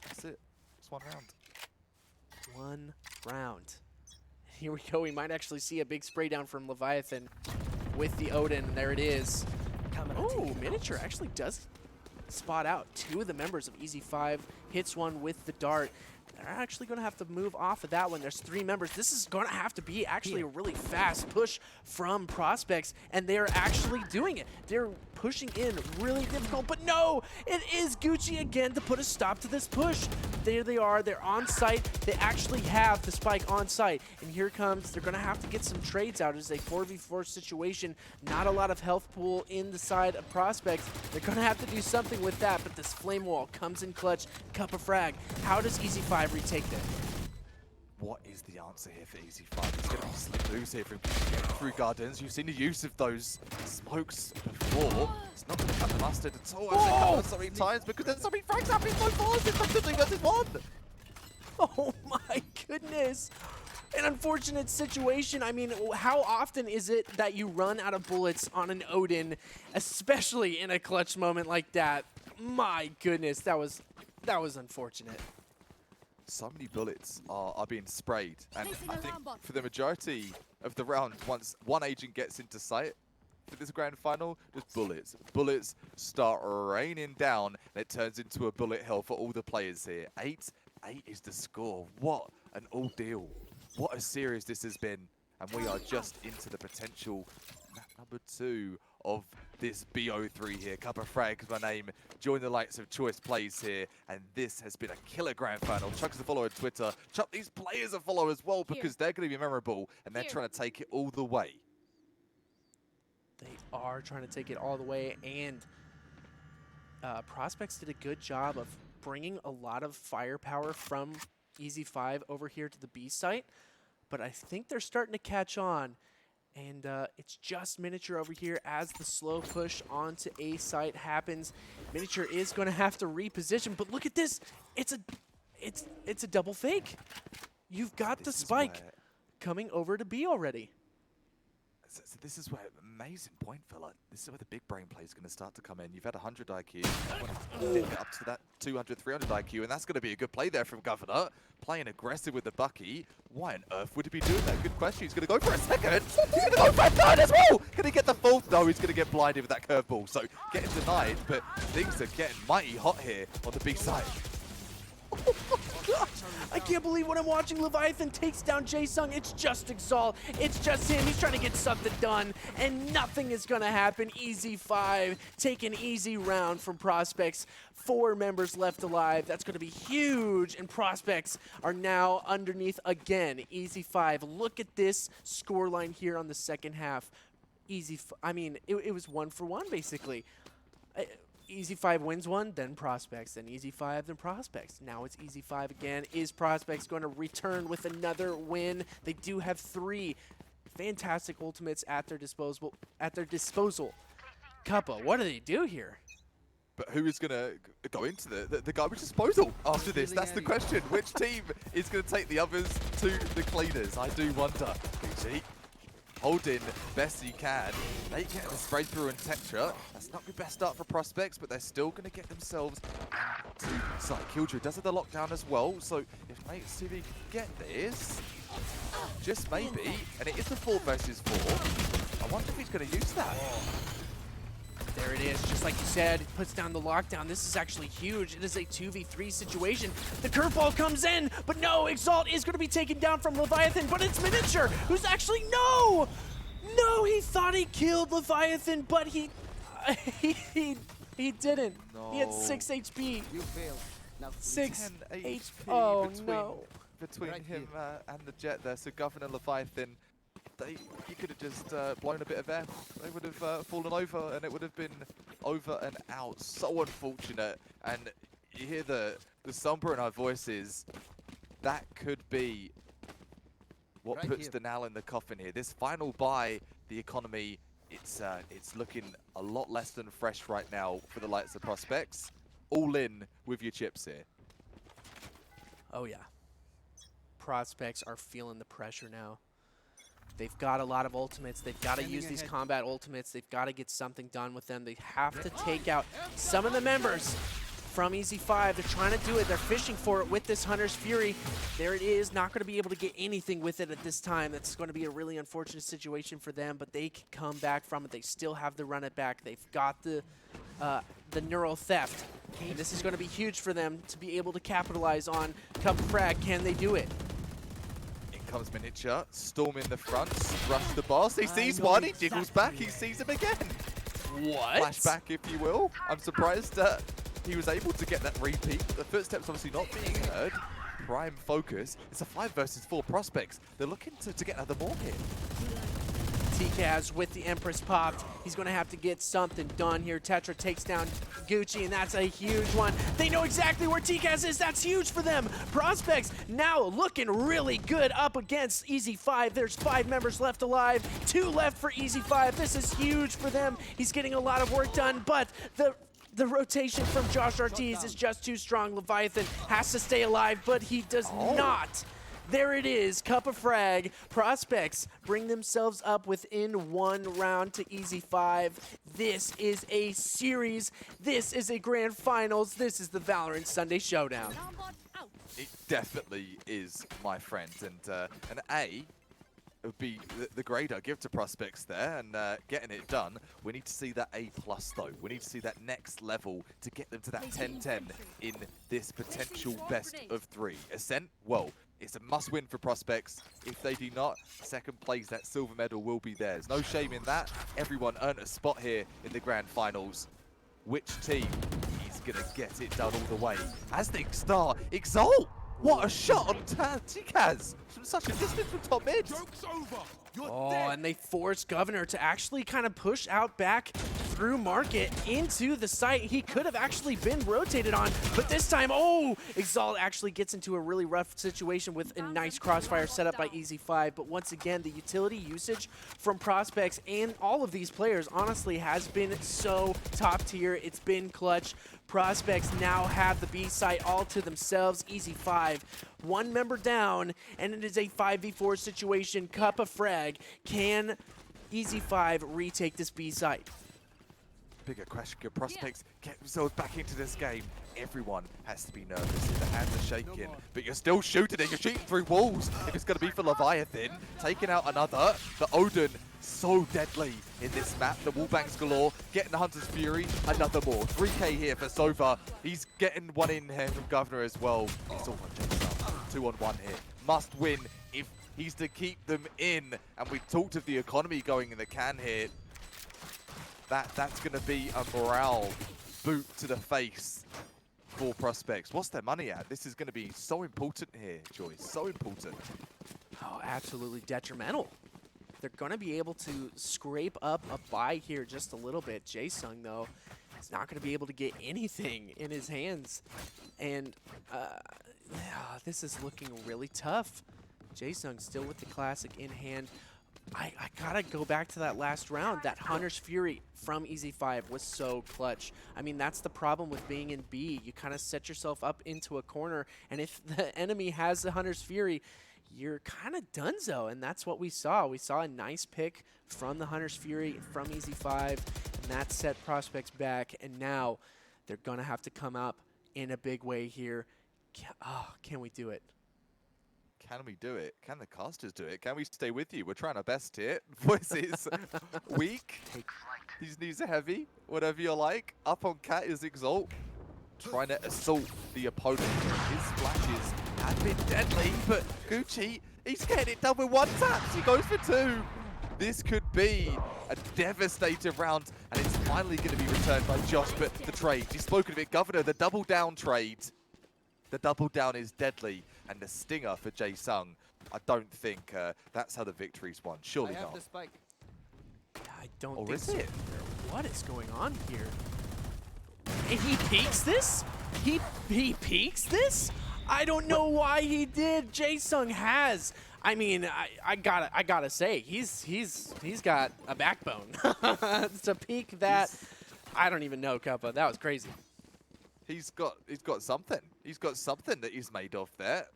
That's it. Just one round. One round. Here we go. We might actually see a big spray down from Leviathan with the Odin. There it is. Oh, Miniature actually does spot out two of the members of Ez5. Hits one with the dart. They're actually going to have to move off of that one. There's three members. This is going to have to be actually a really fast push from Prospects, and they're actually doing it. They're pushing in really difficult, but no! It is Gucci again to put a stop to this push. There they are. They're on site. They actually have the spike on site, and here comes. They're going to have to get some trades out. It's a 4v4 situation. Not a lot of health pool in the side of Prospects. They're going to have to do something with that, but this flame wall comes in clutch. Cup of frag. How does Ez5 retake that? What is the answer here for Ez5? It's going to be slip loose here from through Gardens. You've seen the use of those smokes before. It's not going to cut the mustard at all. I've seen it so many times because there's so many frags happening so fast. It's like 2 versus 1. Oh my goodness. An unfortunate situation. I mean, how often is it that you run out of bullets on an Odin, especially in a clutch moment like that? My goodness, that was unfortunate. So many bullets are being sprayed, and I think for the majority of the round, once one agent gets into sight for this grand final, just bullets. Bullets start raining down, and it turns into a bullet hell for all the players here. 8-8 is the score. What an ordeal. What a series this has been, and we are just into the potential map number 2 of this BO3 here. Cup of Frag is my name. Join the likes of Choice Plays here, and this has been a killer grand final. Chuck us a follow on Twitter. Chuck these players a follow as well, because they're going to be memorable, and they're trying to take it all the way. They are trying to take it all the way, and Prospects did a good job of bringing a lot of firepower from Ez5 over here to the B site, but I think they're starting to catch on. And it's just Miniature over here as the slow push onto A site happens. Miniature is going to have to reposition, but look at this. It's a double fake. You've got the spike coming over to B already. So this is where amazing point, fella. This is where the big brain play is going to start to come in. You've had 100 IQ. You want to get up to that 200, 300 IQ, and that's going to be a good play there from Governor. Playing aggressive with the Bucky. Why on earth would he be doing that? Good question. He's going to go for a second. He's going to go for a third as well. Can he get the fourth? No, he's going to get blinded with that curveball. So getting denied, but things are getting mighty hot here on the B side. I can't believe what I'm watching. Leviathan takes down Jae-Sung. It's just Exalt. It's just him. He's trying to get something done, and nothing is going to happen. Ez5 take an easy round from Prospects. 4 members left alive. That's going to be huge, and Prospects are now underneath again. Ez5, look at this scoreline here on the second half. I mean, it was 1-for-1 basically. Ez5 wins one, then Prospects, then Ez5, then Prospects. Now it's Ez5 again. Is Prospects going to return with another win? They do have 3 fantastic ultimates at their disposal. Cuppa, what do they do here? But who is going to go into the garbage disposal after this? That's the question. Which team is going to take the others to the cleaners? I do wonder. PG holding best he can. They get the spray through and Tetra. That's not the best start for Prospects, but they're still going to get themselves to site. Killjoy does have the lockdown as well, so if Mate City get this, just maybe, and it is a 4 versus 4, I wonder if he's going to use that. There it is, just like you said, puts down the lockdown. This is actually huge. It is a 2v3 situation. The curveball comes in, but no, Exalt is going to be taken down from Leviathan, but it's Miniature, who's actually, no, he thought he killed Leviathan, but he didn't. No. He had 6 HP. You failed. Now 6 HP Oh, between, no. Between Right him and the Jet there, so Governor Leviathan, he could have just blown a bit of air. They would have fallen over, and it would have been over and out. So unfortunate. And you hear the somber in our voices. That could be what Right puts here. the nail in the coffin here. This final buy, the economy, it's looking a lot less than fresh right now for the likes of Prospects. All in with your chips here. Oh, yeah. Prospects are feeling the pressure now. They've got a lot of ultimates. They've got to use these combat ultimates. They've got to get something done with them. They have to take out some of the members from Ez5. They're trying to do it. They're fishing for it with this Hunter's Fury. There it is. Not going to be able to get anything with it at this time. That's going to be a really unfortunate situation for them, but they can come back from it. They still have the run it back. They've got the neural theft. And this is going to be huge for them to be able to capitalize on. Cup Frag, can they do it? Comes Miniature, Storm in the front, rush the boss, he sees one, he jiggles back, he sees him again. What? Flashback, if you will. I'm surprised he was able to get that repeat. The footsteps obviously not being heard. Prime focus. It's a 5 versus 4 Prospects. They're looking to get another more here. TKaz with the Empress popped. He's going to have to get something done here. Tetra takes down Gucci, and that's a huge one. They know exactly where TKaz is. That's huge for them. Prospects now looking really good up against Ez5. There's 5 members left alive. 2 left for Ez5. This is huge for them. He's getting a lot of work done, but the rotation from Josh Ortiz is just too strong. Leviathan has to stay alive, but he does not. There it is, Cup of Frag. Prospects bring themselves up within 1 round to Ez5. This is a series. This is a grand finals. This is the Valorant Sunday Showdown. It definitely is, my friend. And an A would be the grade I give to Prospects there, and getting it done. We need to see that A+ though. We need to see that next level to get them to that 10-10 in this potential best of 3. Ascent, well, it's a must-win for Prospects. If they do not, second place, that silver medal will be theirs. No shame in that. Everyone earned a spot here in the grand finals. Which team is going to get it done all the way? As they start, Exalt! What a shot on TKaz from such a distance from top mid. Joke's over. You're Oh, dead. and they forced Governor to actually kind of push out back through market into the site. He could have actually been rotated on, but this time, oh, Exalt actually gets into a really rough situation with a nice crossfire set up by Ez5. But once again, the utility usage from Prospects and all of these players, honestly, has been so top tier. It's been clutch. Prospects now have the B site all to themselves. Ez5, 1 member down, and it is a 5v4 situation. Cup of Frag, can Ez5 retake this B site? Bigger question, good prospects get themselves back into this game. Everyone has to be nervous. The hands are shaking, but you're still shooting it. You're shooting through walls. If it's going to be for Leviathan, taking out another. The Odin, so deadly in this map. The wallbangs galore, getting the Hunter's Fury, another more. 3k here for Sova. He's getting one in here from Governor as well. It's all on Jason. 2-on-1 here. Must win if he's to keep them in. And we talked of the economy going in the can here. That's going to be a morale boot to the face for prospects. What's their money at? This is going to be so important here, Joyce. So important. Oh, absolutely detrimental. They're going to be able to scrape up a buy here just a little bit. Jae-Sung, though, is not going to be able to get anything in his hands. And this is looking really tough. Jae-Sung still with the classic in hand. I gotta go back to that last round. That Hunter's Fury from Ez5 was so clutch. I mean, that's the problem with being in B. You kind of set yourself up into a corner, and if the enemy has the Hunter's Fury, you're kind of donezo, and that's what we saw. We saw a nice pick from the Hunter's Fury from Ez5, and that set prospects back, and now they're gonna have to come up in a big way here. Can we do it? Can we do it? Can the casters do it? Can we stay with you? We're trying our best here. Voices weak. His knees are heavy. Whatever you like. Up on Cat is Exalt. Trying to assault the opponent. His splashes have been deadly, but Gucci, he's getting it done with one tap. He goes for two. This could be a devastating round, and it's finally going to be returned by Josh, but the trade. He's spoken of it. Governor, the double down trade. The double down is deadly, and the stinger for Jae-Sung. I don't think that's how the victory's won. Surely not. I don't Or think is so. it? What is going on here? And he peeks this? He peeks this? I don't know why he did. Jae-Sung has. I mean, I gotta say, he's got a backbone to peek that. I don't even know, Kappa. That was crazy. He's got something. He's got something that he's made of there.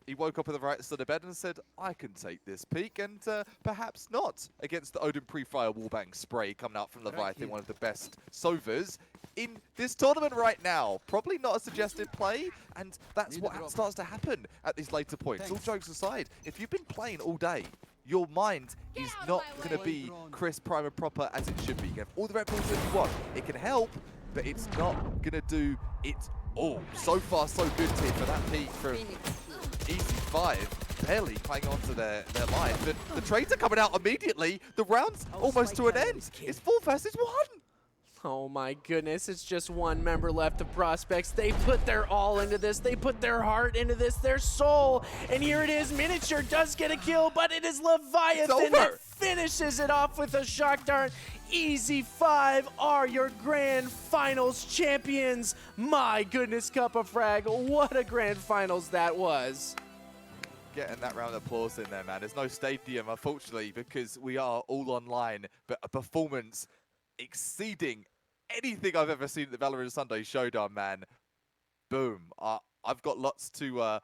He woke up on the right side of bed and said, I can take this peak, and perhaps not against the Odin pre-fire wallbang spray coming out from Leviathan, one of the best Sovas in this tournament right now. Probably not a suggested play, and that's what starts to happen at these later points. All jokes aside, if you've been playing all day, your mind is not going to be crisp, prime, and proper as it should be. You can have all the Red Bulls that you want. It can help, but it's not going to do it all. So far, so good here for that peak from Ez5, barely clinging on to their life. But the trades are coming out immediately. The round's almost to an end. It's 4 versus 1. Oh my goodness, it's just one member left of Prospects. They put their all into this. They put their heart into this, their soul. And here it is. Miniature does get a kill, but it is Leviathan that finishes it off with a shock dart. Ez5 are your grand finals champions. My goodness, Cup of Frag, what a grand finals that was. Getting that round of applause in there, man. There's no stadium, unfortunately, because we are all online, but a performance exceeding anything I've ever seen at the Valorant Sunday Showdown, man. Boom. I've got lots to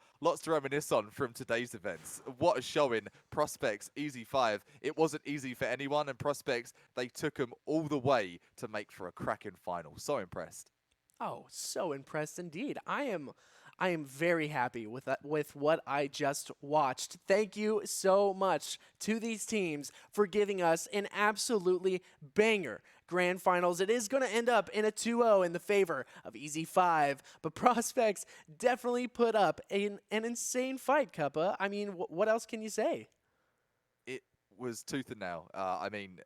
reminisce on from today's events. What a showing. Prospects, Ez5. It wasn't easy for anyone, and Prospects, they took them all the way to make for a cracking final. So impressed. Oh, so impressed indeed. I am very happy with what I just watched. Thank you so much to these teams for giving us an absolutely banger grand finals. It is going to end up in a 2-0 in the favor of Ez5, but Prospects definitely put up an insane fight, Kappa. I mean, what else can you say? It was tooth and nail. I mean,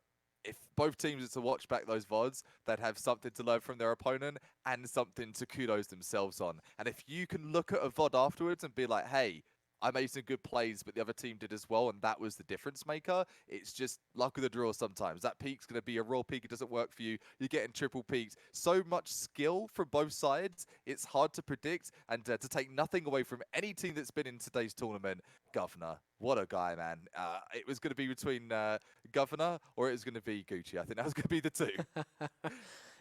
if both teams were to watch back those VODs, they'd have something to learn from their opponent and something to kudos themselves on. And if you can look at a VOD afterwards and be like, hey, I made some good plays, but the other team did as well, and that was the difference maker. It's just luck of the draw sometimes. That peak's going to be a raw peak. It doesn't work for you. You're getting triple peaks. So much skill from both sides. It's hard to predict, and to take nothing away from any team that's been in today's tournament. Governor, what a guy, man. It was going to be between Governor or it was going to be Gucci. I think that was going to be the two.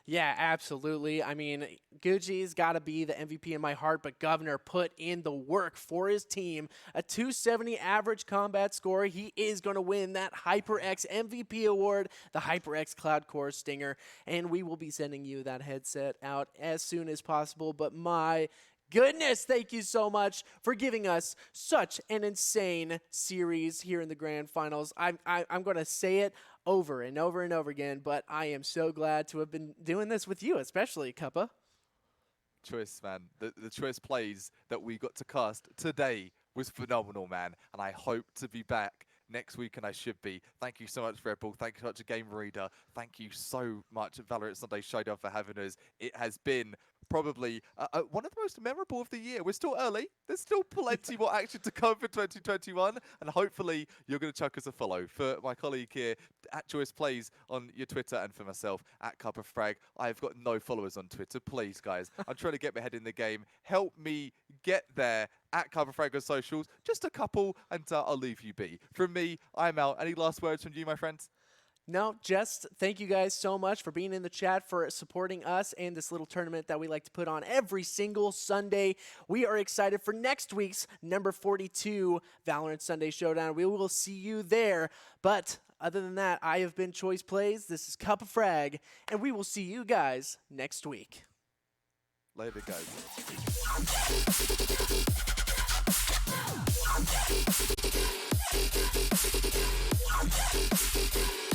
Yeah, absolutely. I mean, Gucci's got to be the MVP in my heart, but Governor put in the work for his team. A 270 average combat score. He is going to win that HyperX MVP award, the HyperX Cloud Core Stinger, and we will be sending you that headset out as soon as possible. But my goodness, thank you so much for giving us such an insane series here in the grand finals. I'm going to say it over and over and over again, but I am so glad to have been doing this with you, especially Cuppa. Choice, man. The choice plays that we got to cast today was phenomenal, man. And I hope to be back next week, and I should be. Thank you so much, Red Bull. Thank you so much, Game Reader. Thank you so much, Valorant Sunday Showdown, for having us. It has been probably one of the most memorable of the year. We're still early. There's still plenty more action to come for 2021, and hopefully you're going to chuck us a follow. For my colleague here, at Choice Plays on your Twitter, and for myself, at Cup of Frag. I've got no followers on Twitter. Please, guys, I'm trying to get my head in the game. Help me get there. At Cup of Frag on socials. Just a couple, and I'll leave you be. From me, I'm out. Any last words from you, my friends? No, just thank you guys so much for being in the chat, for supporting us and this little tournament that we like to put on every single Sunday. We are excited for next week's number 42 Valorant Sunday Showdown. We will see you there. But other than that, I have been Choice Plays. This is Cup of Frag, and we will see you guys next week. Later, guys. I'm